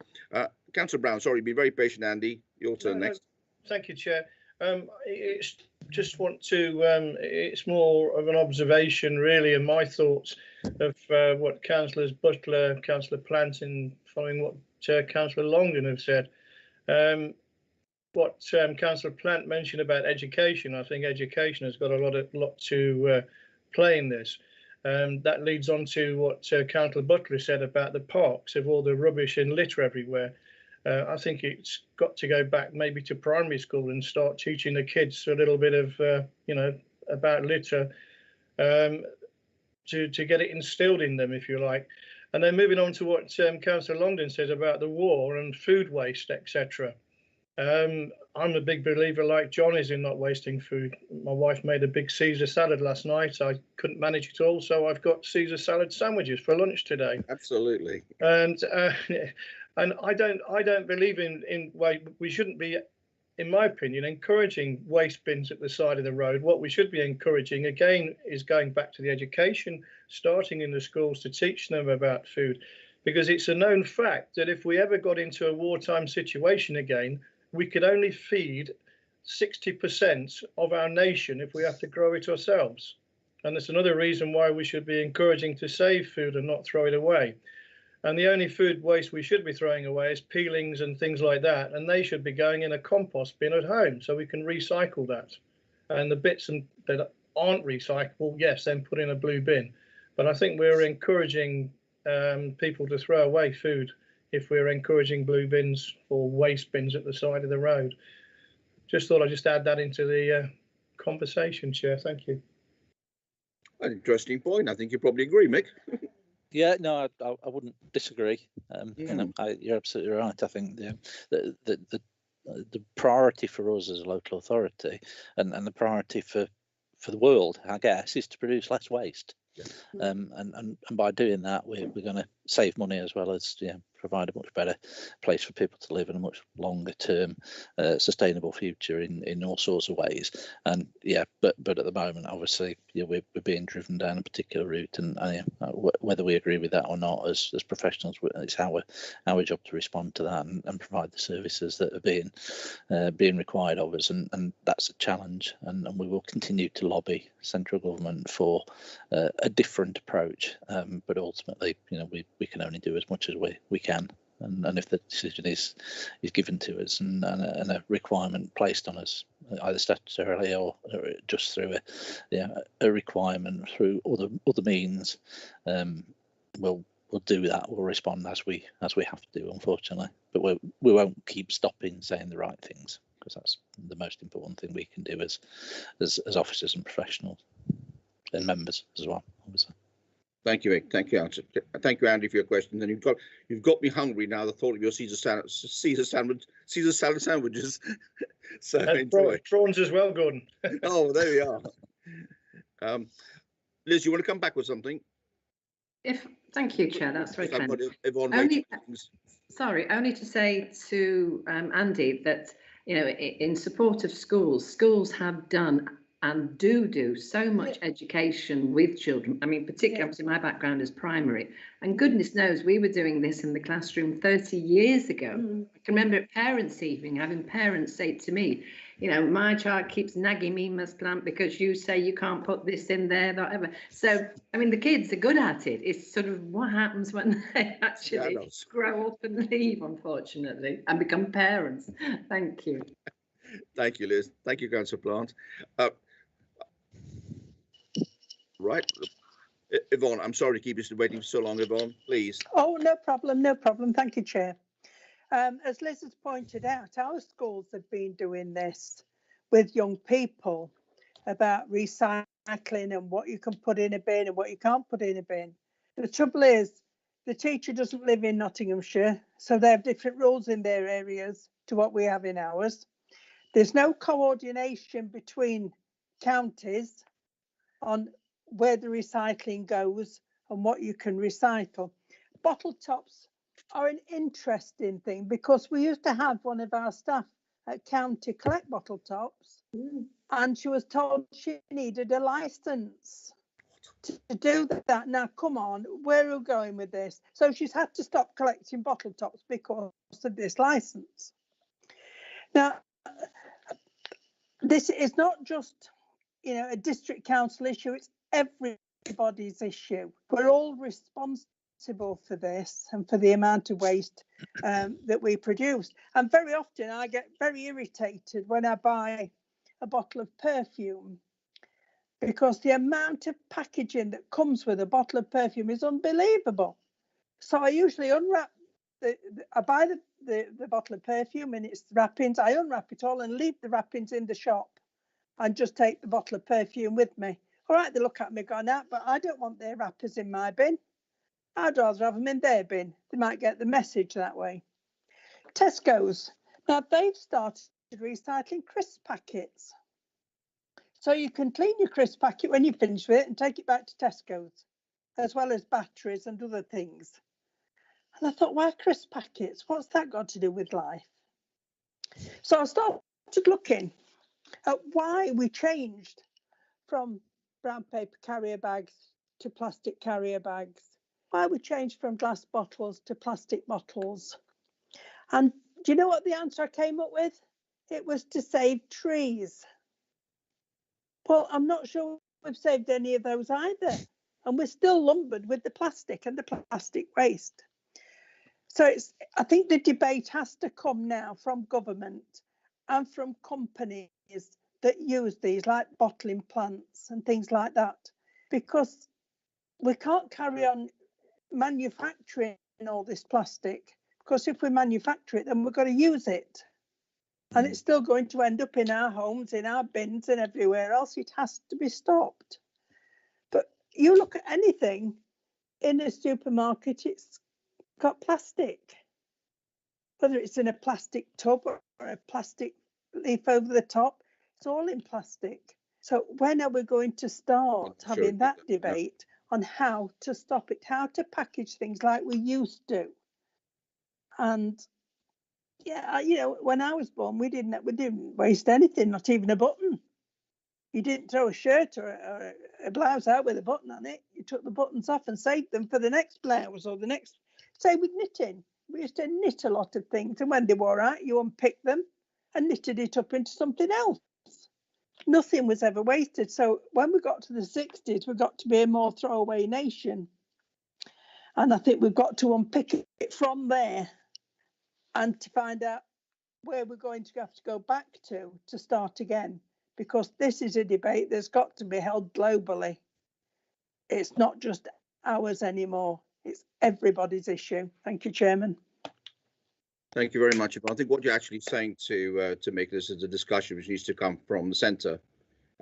Councillor Brown, sorry, be very patient, Andy. Your turn next. Thank you, Chair. It's just want to, it's more of an observation, really, and my thoughts of what Councillors Butler, Councillor Plant, and following what Councillor Longden have said. What Councillor Plant mentioned about education, I think education has got a lot to play in this. That leads on to what Councillor Butler said about the parks, of all the rubbish and litter everywhere. I think it's got to go back maybe to primary school and start teaching the kids a little bit of, about litter, to get it instilled in them, if you like. And then moving on to what Councillor Longden says about the war and food waste, etc. I'm a big believer, like John is, in not wasting food. My wife made a big Caesar salad last night. I couldn't manage it all, so I've got Caesar salad sandwiches for lunch today. Absolutely. And I don't believe in we shouldn't be, in my opinion, encouraging waste bins at the side of the road. What we should be encouraging, again, is going back to the education, starting in the schools to teach them about food, because it's a known fact that if we ever got into a wartime situation again, we could only feed 60% of our nation if we have to grow it ourselves. And that's another reason why we should be encouraging to save food and not throw it away. And the only food waste we should be throwing away is peelings and things like that. And they should be going in a compost bin at home so we can recycle that. And the bits that aren't recyclable, yes, then put in a blue bin. But I think we're encouraging people to throw away food if we're encouraging blue bins or waste bins at the side of the road. Just thought I'd just add that into the conversation, Chair. Thank you. An interesting point. I think you probably agree, Mick. Yeah, no, I wouldn't disagree. You're absolutely right. I think the priority for us as a local authority, and the priority for the world, I guess, is to produce less waste. Yeah. And by doing that, we're going to save money as well as provide a much better place for people to live and a much longer term sustainable future in all sorts of ways. And yeah, but at the moment, obviously, we're being driven down a particular route, and whether we agree with that or not, as professionals, it's our job to respond to that and provide the services that are being required of us, and that's a challenge, and we will continue to lobby central government for a different approach, but ultimately, we can only do as much as we can, and if the decision is given to us and a requirement placed on us, either statutorily or just through a requirement through other means, we'll do that. We'll respond as we have to do, unfortunately, but we won't keep stopping saying the right things, because that's the most important thing we can do as officers and professionals and members as well, obviously. Thank you, Mick. Thank you, thank you, Andy, for your question. And you've got me hungry now. The thought of your Caesar salad sandwiches. So enjoy. Prawns as well, Gordon. Oh, there we are. Liz, you want to come back with something? Thank you, Chair. That's very kind. Only to say to Andy that in support of schools have done and do so much education with children. I mean, particularly, obviously, my background is primary, and goodness knows we were doing this in the classroom 30 years ago. I can remember at parents' evening having parents say to me, my child keeps nagging me, Miss Plant, because you say you can't put this in there, whatever. So, I mean, the kids are good at it. It's sort of what happens when they actually grow up and leave, unfortunately, and become parents. Thank you. Thank you, Liz. Thank you, Councillor Plant. Right. Yvonne, I'm sorry to keep you waiting for so long, Yvonne, please. Oh, no problem, no problem. Thank you, Chair. As Liz has pointed out, our schools have been doing this with young people about recycling and what you can put in a bin and what you can't put in a bin. The trouble is, the teacher doesn't live in Nottinghamshire, so they have different rules in their areas to what we have in ours. There's no coordination between counties on where the recycling goes and what you can recycle. Bottle tops are an interesting thing, because we used to have one of our staff at county collect bottle tops, and she was told she needed a license to do that. Now, come on, where are we going with this? So she's had to stop collecting bottle tops because of this license. Now, this is not just, a district council issue, it's everybody's issue. We're all responsible for this and for the amount of waste that we produce. And very often I get very irritated when I buy a bottle of perfume, because the amount of packaging that comes with a bottle of perfume is unbelievable. So I usually unwrap I buy the bottle of perfume and its wrappings. I unwrap it all and leave the wrappings in the shop and just take the bottle of perfume with me. All right, they look at me going out, but I don't want their wrappers in my bin. I'd rather have them in their bin. They might get the message that way. Tesco's, now they've started recycling crisp packets. So you can clean your crisp packet when you finish with it and take it back to Tesco's, as well as batteries and other things. And I thought, why crisp packets? What's that got to do with life? So I started looking at why we changed from brown paper carrier bags to plastic carrier bags, why we changed from glass bottles to plastic bottles. And do you know what the answer I came up with? It was to save trees. Well, I'm not sure we've saved any of those either. And we're still lumbered with the plastic and the plastic waste. So I think the debate has to come now from government and from companies that use these, like bottling plants and things like that, because we can't carry on manufacturing all this plastic, because if we manufacture it, then we're going to use it. And it's still going to end up in our homes, in our bins and everywhere else. It has to be stopped. But you look at anything in a supermarket, it's got plastic, whether it's in a plastic tub or a plastic leaf over the top, it's all in plastic. So when are we going to start having that debate on how to stop it, how to package things like we used to? And yeah, you know, when I was born, we didn't waste anything, not even a button. You didn't throw a shirt or a blouse out with a button on it. You took the buttons off and saved them for the next blouse or the next. Same with knitting. We used to knit a lot of things, and when they were out, you unpicked them and knitted it up into something else. Nothing was ever wasted. So when we got to the 60s, we got to be a more throwaway nation. And I think we've got to unpick it from there and to find out where we're going to have to go back to start again. Because this is a debate that's got to be held globally. It's not just ours anymore. It's everybody's issue. Thank you, Chairman. Thank you very much. I think what you're actually saying to make this as a discussion which needs to come from the centre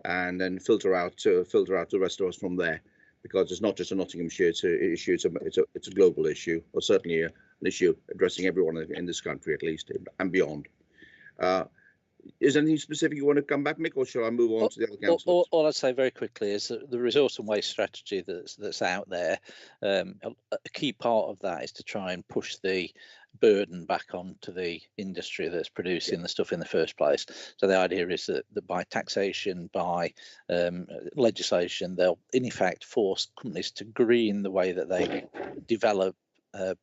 and then filter out the rest of us from there, because it's not just a Nottinghamshire issue. It's a global issue, or certainly an issue addressing everyone in this country at least and beyond. Is there anything specific you want to come back, Mick, or shall I move on to the other councillors? All I'd say very quickly is that the resource and waste strategy that's out there, a key part of that is to try and push the burden back onto the industry that's producing the stuff in the first place. So the idea is that by taxation, by legislation, they'll in effect force companies to green the way that they develop,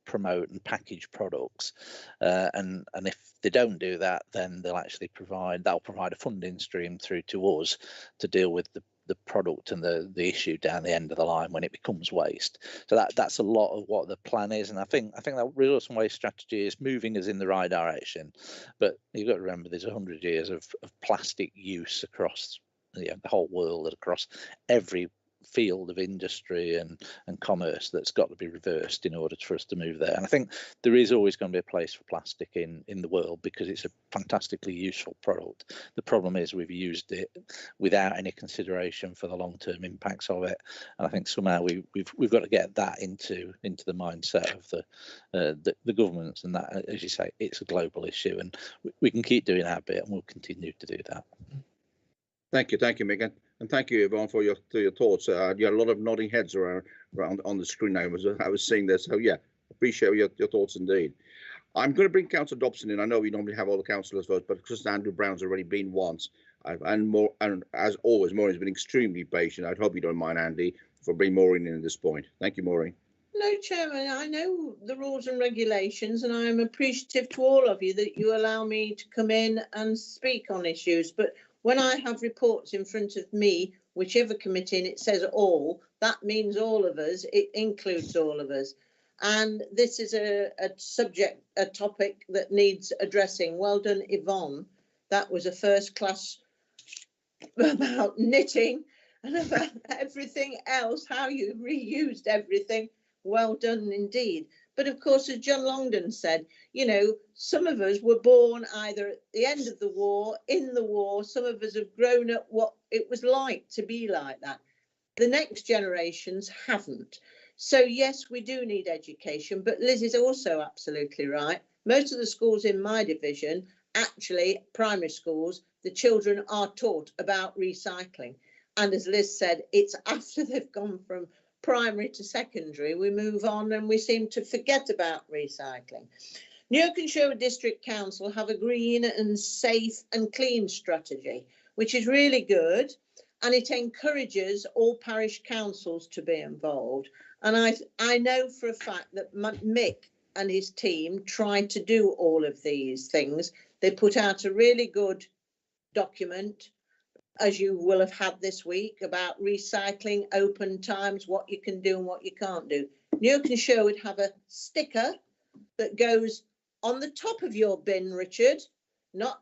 promote and package products, and if they don't do that, then they'll provide a funding stream through to us to deal with the product and the issue down the end of the line when it becomes waste. So that's a lot of what the plan is, and I think that resource and waste strategy is moving us in the right direction. But you've got to remember there's 100 years of plastic use across the whole world and across every field of industry and commerce that's got to be reversed in order for us to move there. And I think there is always going to be a place for plastic in the world because it's a fantastically useful product. The problem is we've used it without any consideration for the long-term impacts of it, and I think somehow we've got to get that into the mindset of the governments, and that, as you say, it's a global issue, and we can keep doing our bit and we'll continue to do that. Thank you, Megan, and thank you, Yvonne, for your thoughts. You had a lot of nodding heads around on the screen. I was seeing this, so yeah, appreciate your thoughts indeed. I'm going to bring Councillor Dobson in. I know we normally have all the councillors vote, but because Andrew Brown's already been once, and as always, Maureen's been extremely patient. I'd hope you don't mind, Andy, for bringing Maureen in at this point. Thank you, Maureen. No, Chairman, I know the rules and regulations, and I'm appreciative to all of you that you allow me to come in and speak on issues. But when I have reports in front of me, whichever committee, and it says all, that means all of us. It includes all of us. And this is a topic that needs addressing. Well done, Yvonne. That was a first class about knitting and about everything else, how you reused everything. Well done indeed. But of course, as John Longdon said, you know, some of us were born either at the end of the war, in the war. Some of us have grown up what it was like to be like that. The next generations haven't. So yes, we do need education, but Liz is also absolutely right. Most of the schools in my division, actually primary schools, the children are taught about recycling. And as Liz said, it's after they've gone from primary to secondary, we move on and we seem to forget about recycling. Newark and Sherwood District Council have a green and safe and clean strategy, which is really good. And it encourages all parish councils to be involved. And I know for a fact that Mick and his team tried to do all of these things. They put out a really good document, as you will have had this week, about recycling, open times, what you can do and what you can't do. Newark and Sherwood have a sticker that goes on the top of your bin, Richard.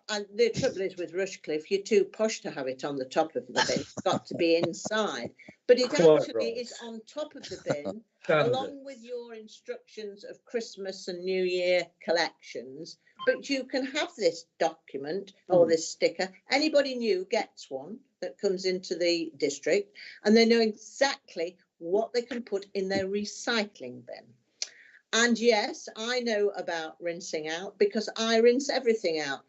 And the trouble is with Rushcliffe, you're too posh to have it on the top of the bin. It's got to be inside. But it actually is on top of the bin, along with your instructions of Christmas and New Year collections. But you can have this document or this sticker. Anybody new gets one that comes into the district, and they know exactly what they can put in their recycling bin. And yes, I know about rinsing out because I rinse everything out.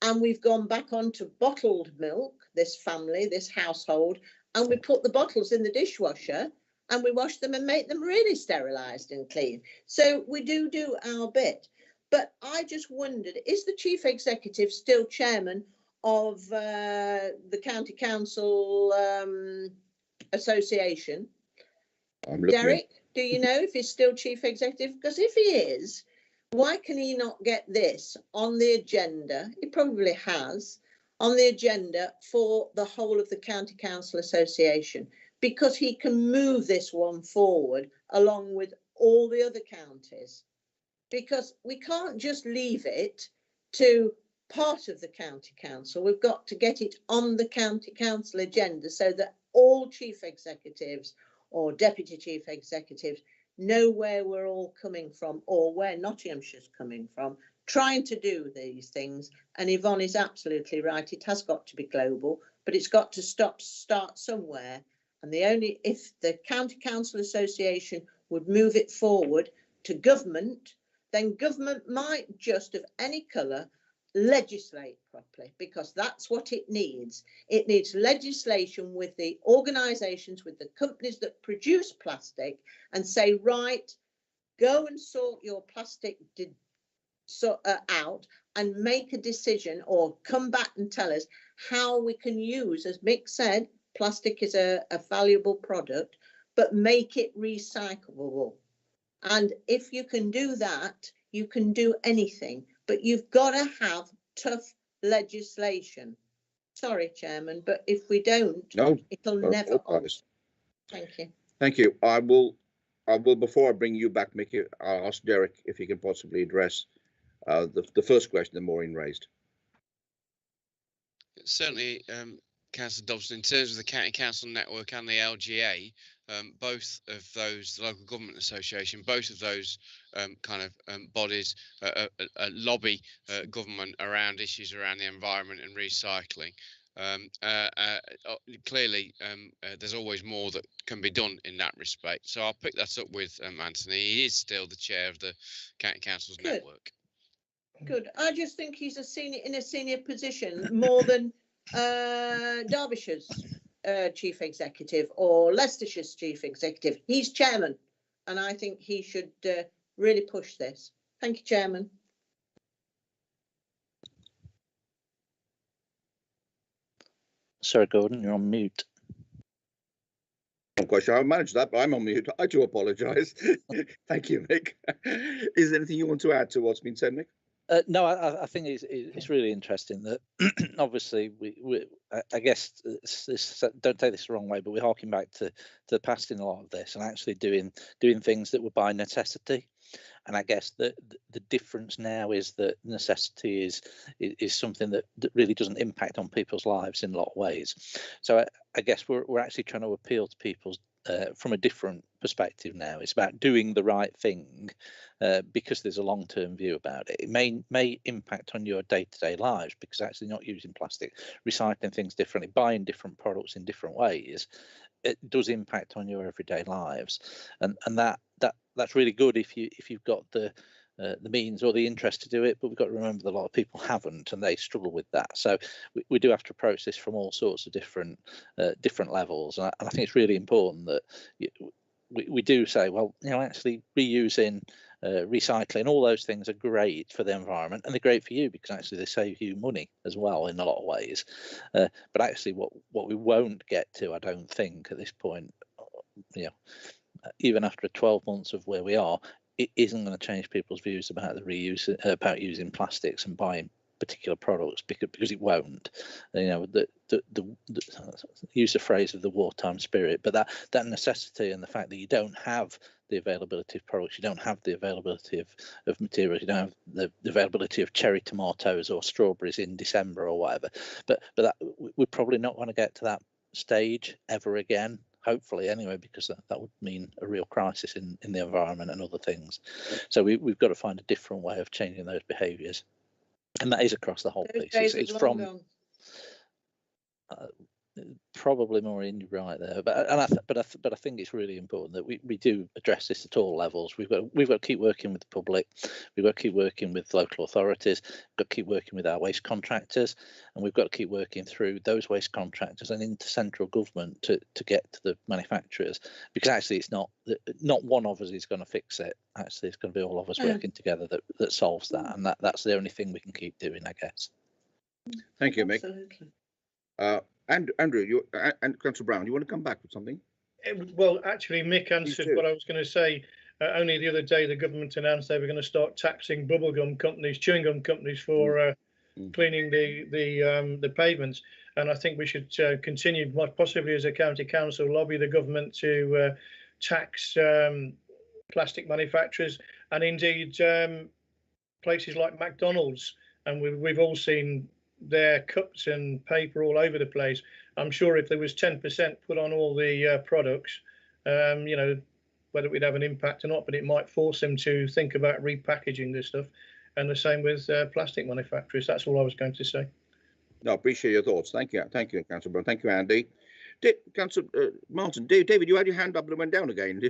And we've gone back onto bottled milk, this family, this household, and we put the bottles in the dishwasher and we wash them and make them really sterilised and clean. So we do our bit. But I just wondered, is the chief executive still chairman of the county council association? Derek, do you know if he's still chief executive? Because if he is, why can he not get this on the agenda? He probably has on the agenda for the whole of the county council association, because he can move this one forward along with all the other counties. Because we can't just leave it to part of the county council. We've got to get it on the county council agenda so that all chief executives or deputy chief executives know where we're all coming from, or where Nottinghamshire's coming from, trying to do these things. And Yvonne is absolutely right. It has got to be global, but it's got to start somewhere. And if the county council association would move it forward to government, then government might just, of any colour, legislate properly, because that's what it needs. It needs legislation with the organisations, with the companies that produce plastic, and say, right, go and sort your plastic out and make a decision, or come back and tell us how we can use, as Mick said, plastic is a valuable product, but make it recyclable. And if you can do that, you can do anything, but you've got to have tough legislation. Sorry, Chairman, but if we don't, it'll never hold. Thank you. Thank you. I will, before I bring you back, Mickey, I'll ask Derek if he can possibly address the first question that Maureen raised. Certainly, Councillor Dobson, in terms of the County Council Network and the LGA, both of those, the Local Government Association, both of those kind of bodies lobby government around issues around the environment and recycling. Clearly, there's always more that can be done in that respect. So I'll pick that up with Anthony. He is still the chair of the County Council's Network. Good. I just think he's in a senior position more than Derbyshire's chief executive or Leicestershire's chief executive. He's chairman, and I think he should really push this. Thank you, Chairman. Sorry, Gordon, you're on mute. I'm quite sure I managed that, but I'm on mute. I do apologise. Thank you, Mick. Is there anything you want to add to what's been said, Mick? No, I think it's really interesting that obviously I guess don't take this the wrong way, but we're harking back to the past in a lot of this, and actually doing things that were by necessity. And I guess the difference now is that necessity is something that really doesn't impact on people's lives in a lot of ways. So I guess we're actually trying to appeal to people's from a different perspective now. It's about doing the right thing because there's a long-term view about it. It may impact on your day-to-day lives because actually not using plastic, recycling things differently, buying different products in different ways, it does impact on your everyday lives, and that's really good if you've got the means or the interest to do it. But we've got to remember that a lot of people haven't, and they struggle with that. So we do have to approach this from all sorts of different levels, and I think it's really important that we do say, well, actually reusing, recycling, all those things are great for the environment, and they're great for you because actually they save you money as well in a lot of ways. But actually, what we won't get to, I don't think, at this point, even after 12 months of where we are, it isn't going to change people's views about the reuse, about using plastics and buying particular products because it won't. The use the phrase of the wartime spirit, but that necessity and the fact that you don't have the availability of products, you don't have the availability of materials, you don't have the availability of cherry tomatoes or strawberries in December or whatever. But that, we're probably not going to get to that stage ever again. Hopefully, anyway, because that would mean a real crisis in the environment and other things. So we've got to find a different way of changing those behaviours, and that is across the whole piece. It's from probably more in right there, but I think it's really important that we do address this at all levels. We've got to keep working with the public, we've got to keep working with local authorities, we've got to keep working with our waste contractors, and we've got to keep working through those waste contractors and into central government to get to the manufacturers, because actually it's not one of us is going to fix it. Actually, it's going to be all of us working together that solves that, and that's the only thing we can keep doing, I guess. Thank you, Mick. Absolutely. And Andrew, and Councillor Brown, you want to come back with something? Well, actually, Mick answered what I was going to say. Only the other day, the government announced they were going to start taxing bubblegum companies, chewing gum companies for cleaning the pavements. And I think we should continue, possibly as a county council, lobby the government to tax plastic manufacturers and indeed places like McDonald's. And we've all seen their cups and paper all over the place. I'm sure if there was 10% put on all the products, whether we'd have an impact or not, but it might force them to think about repackaging this stuff. And the same with plastic manufacturers. That's all I was going to say. No, appreciate your thoughts. Thank you, Councillor Brown. Thank you, Andy. Councillor Martin, David, you had your hand up and it went down again.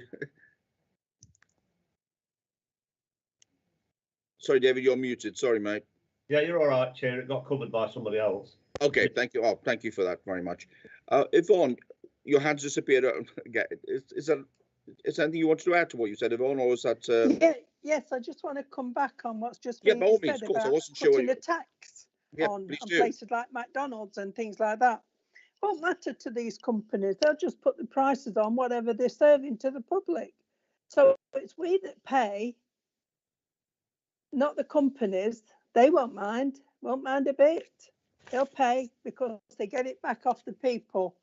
Sorry, David, you're muted. Sorry, mate. Yeah, you're all right, Chair. It got covered by somebody else. Okay, thank you. Oh, thank you for that very much. Yvonne, your hands disappeared again. Is there anything you wanted to add to what you said, Yvonne, or is that? Yes, I just want to come back on what's just by been all said means, of course. I about wasn't sure. putting a tax on do. places like McDonald's and things like that. Won't matter to these companies. They'll just put the prices on whatever they're serving to the public. So it's we that pay, not the companies. They won't mind a bit. They'll pay because they get it back off the people.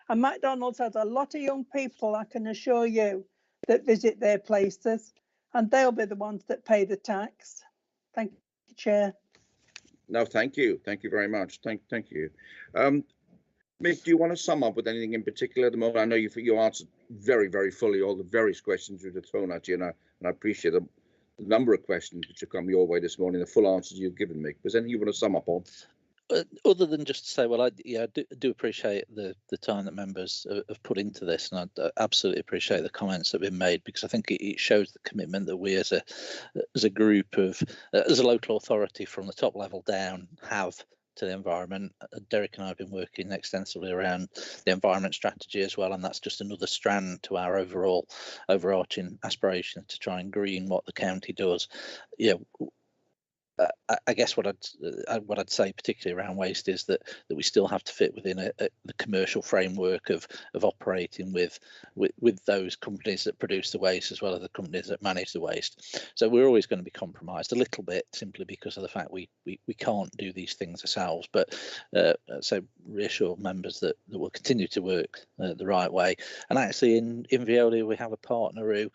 And McDonald's has a lot of young people, I can assure you, that visit their places, and they'll be the ones that pay the tax. Thank you, Chair. No, thank you. Thank you very much. Thank you. Mick, do you want to sum up with anything in particular at the moment? I know you answered very, very fully all the various questions you've thrown at you, and I appreciate the number of questions which have come your way this morning, the full answers you've given, Mick. Was there anything you want to sum up on? Other than just to say, well, I do appreciate the time that members have put into this, and I absolutely appreciate the comments that have been made, because I think it shows the commitment that we as a group of as a local authority from the top level down have to the environment. Derek and I have been working extensively around the environment strategy as well, and that's just another strand to our overarching aspiration to try and green what the county does. I guess what I'd say, particularly around waste, is that we still have to fit within the commercial framework of operating with those companies that produce the waste as well as the companies that manage the waste. So we're always going to be compromised a little bit simply because of the fact we can't do these things ourselves. But so reassure members that we'll continue to work the right way. And actually, in Veolia, we have a partner who,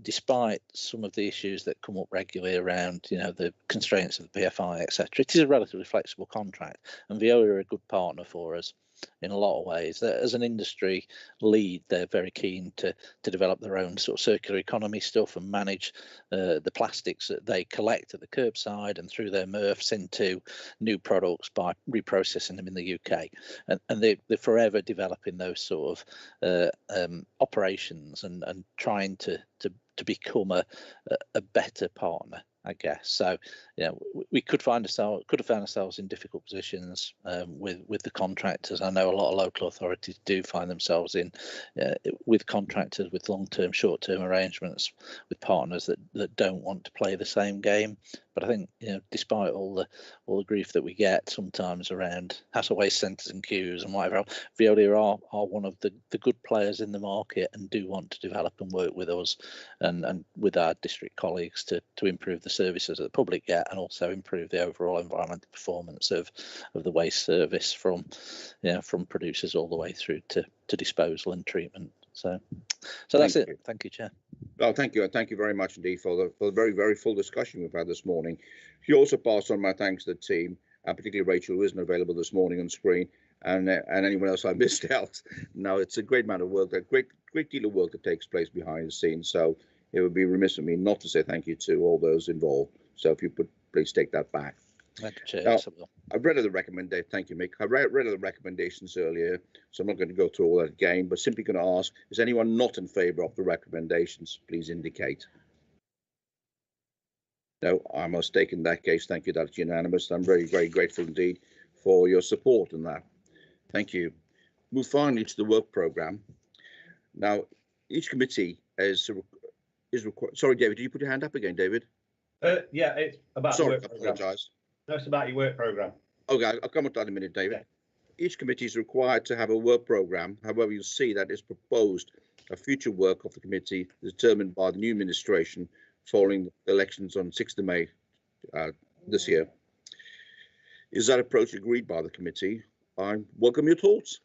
despite some of the issues that come up regularly around, the constraints of the PFI, etc., it is a relatively flexible contract, and Veolia are a good partner for us in a lot of ways. As an industry lead, they're very keen to develop their own sort of circular economy stuff and manage the plastics that they collect at the curbside and through their MRFs into new products by reprocessing them in the UK. And they're forever developing those sort of operations and trying to become a better partner, I guess. So, we could have found ourselves in difficult positions with the contractors. I know a lot of local authorities do find themselves in with contractors with long-term, short-term arrangements with partners that don't want to play the same game. But I think, despite all the grief that we get sometimes around hassle waste centres and queues and whatever else, Veolia are one of the good players in the market and do want to develop and work with us and with our district colleagues to improve the services that the public get and also improve the overall environmental performance of the waste service from producers all the way through to disposal and treatment. So that's it. Thank you, Chair. Well, thank you. Thank you very much indeed for the very, very full discussion we've had this morning. You also pass on my thanks to the team, and particularly Rachel, who isn't available this morning on screen, and anyone else I missed out. No, it's a great amount of work, a great deal of work that takes place behind the scenes. So it would be remiss of me not to say thank you to all those involved. So if you could please take that back. Thank you, Chair. Now, Yes, I will. I've read the recommendation. Thank you, Mick. I read the recommendations earlier, so I'm not going to go through all that again, but simply going to ask, is anyone not in favour of the recommendations? Please indicate. No, I must take in that case. Thank you. That's unanimous. I'm very, very grateful indeed for your support in that. Thank you. Move finally to the work programme. Now, each committee is required. Sorry, David, did you put your hand up again, David? Yeah, it's about. Sorry, the I work programme. apologise. No, it's about your work programme. Okay, I'll come on to that in a minute, David. Yeah. Each committee is required to have a work programme. However, you'll see that is proposed a future work of the committee determined by the new administration following the elections on 6th of May this year. Is that approach agreed by the committee? I welcome your thoughts.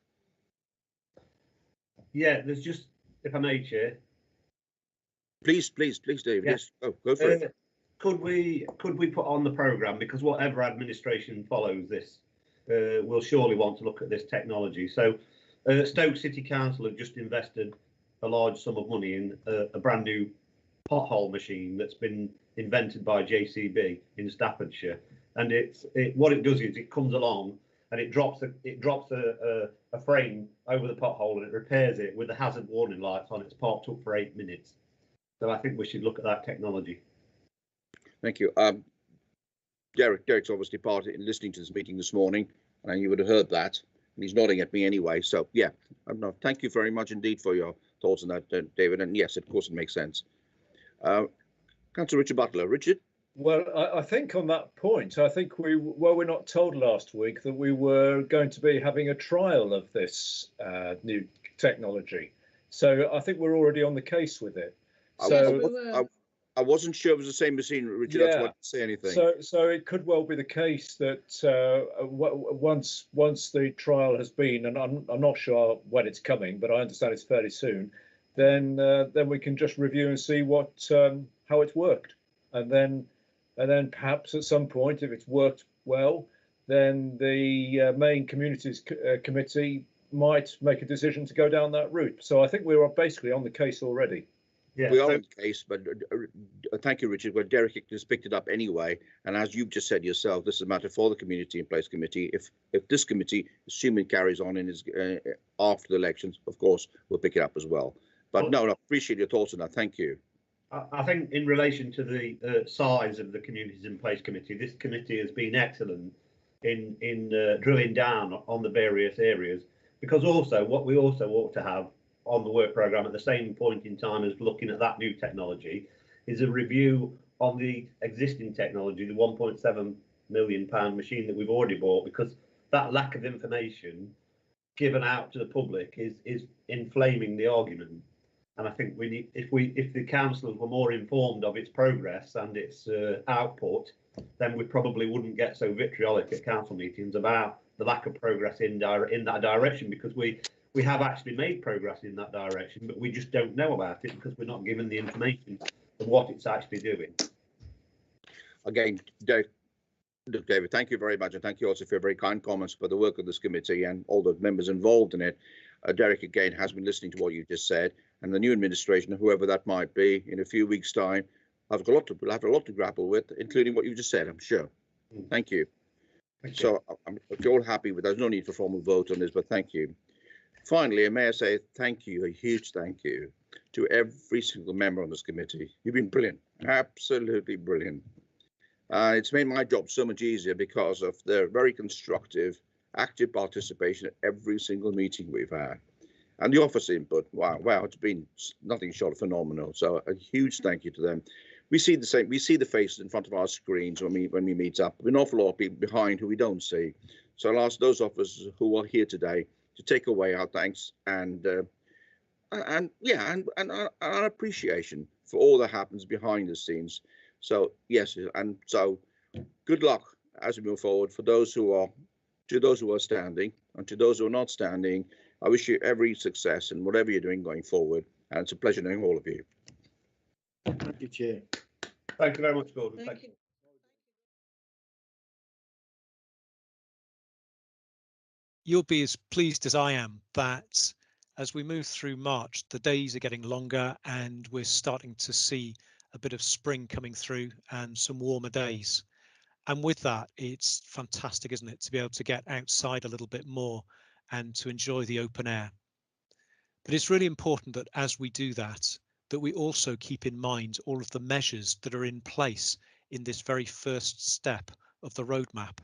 Yeah, there's just, if I may, Chair. Please, David. Yeah. Yes, go for it. Could we put on the programme, because whatever administration follows this will surely want to look at this technology. So Stoke City Council have just invested a large sum of money in a brand new pothole machine that's been invented by JCB in Staffordshire, and what it does is it comes along and it drops a frame over the pothole and it repairs it with the hazard warning lights on. It's parked up for 8 minutes. So I think we should look at that technology. Thank you. Derek's obviously part in listening to this meeting this morning, and you would have heard that, and he's nodding at me anyway. So yeah, thank you very much indeed for your thoughts on that, David. And yes, of course, it makes sense. Councillor Richard Butler. Richard? Well, I think on that point, I think we were not told last week that we were going to be having a trial of this new technology. So I think we're already on the case with it. So I wasn't sure it was the same machine, Richard. Yeah. That's why I didn't say anything. So it could well be the case that once the trial has been, and I'm not sure when it's coming, but I understand it's fairly soon. Then we can just review and see what how it's worked, and then perhaps at some point, if it's worked well, then the main communities committee might make a decision to go down that route. So I think we are basically on the case already. Yeah, we are on the case, but thank you, Richard. Well, Derek just picked it up anyway, and as you've just said yourself, this is a matter for the Community in Place Committee. If this committee, assuming it carries on in after the elections, of course, we'll pick it up as well. But no, I appreciate your thoughts on that. Thank you. I think in relation to the size of the Communities in Place Committee, this committee has been excellent in drilling down on the various areas, because also what we also ought to have on the work programme at the same point in time as looking at that new technology is a review on the existing technology, the £1.7 million machine that we've already bought, because that lack of information given out to the public is inflaming the argument. And I think we need, if the councillors were more informed of its progress and its output, then we probably wouldn't get so vitriolic at council meetings about the lack of progress in that direction, because we have actually made progress in that direction, but we just don't know about it because we're not given the information of what it's actually doing. Again, David, thank you very much, and thank you also for your very kind comments for the work of this committee and all the members involved in it. Derek, again, has been listening to what you just said, and the new administration, whoever that might be, in a few weeks' time, will have a lot to grapple with, including what you just said, I'm sure. Thank you. So if you're all happy with, there's no need for formal vote on this, but thank you. Finally, may I say thank you, a huge thank you to every single member on this committee. You've been brilliant, absolutely brilliant. It's made my job so much easier because of their very constructive, active participation at every single meeting we've had. And the office input, wow, it's been nothing short of phenomenal. So a huge thank you to them. We see the same, we see the faces in front of our screens when we meet up. An awful lot of people behind who we don't see. So I'll ask those of us who are here today to take away our thanks and our appreciation for all that happens behind the scenes. So yes, and so good luck as we move forward for those who are, to those who are standing, and to those who are not standing. I wish you every success in whatever you're doing going forward, and it's a pleasure knowing all of you. Thank you, Chair. Thank you very much, Gordon. Thank you. You'll be as pleased as I am that as we move through March, the days are getting longer and we're starting to see a bit of spring coming through and some warmer days. And with that, it's fantastic, isn't it, to be able to get outside a little bit more and to enjoy the open air. But it's really important that as we do that, that we also keep in mind all of the measures that are in place in this very first step of the roadmap.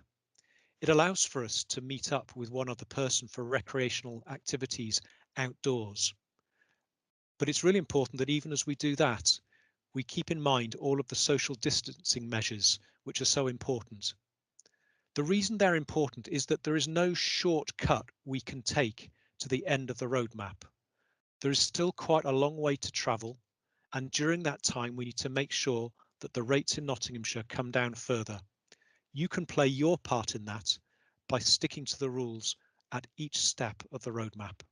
It allows for us to meet up with one other person for recreational activities outdoors. But it's really important that even as we do that, we keep in mind all of the social distancing measures, which are so important. The reason they're important is that there is no shortcut we can take to the end of the roadmap. There is still quite a long way to travel, and during that time we need to make sure that the rates in Nottinghamshire come down further. You can play your part in that by sticking to the rules at each step of the roadmap.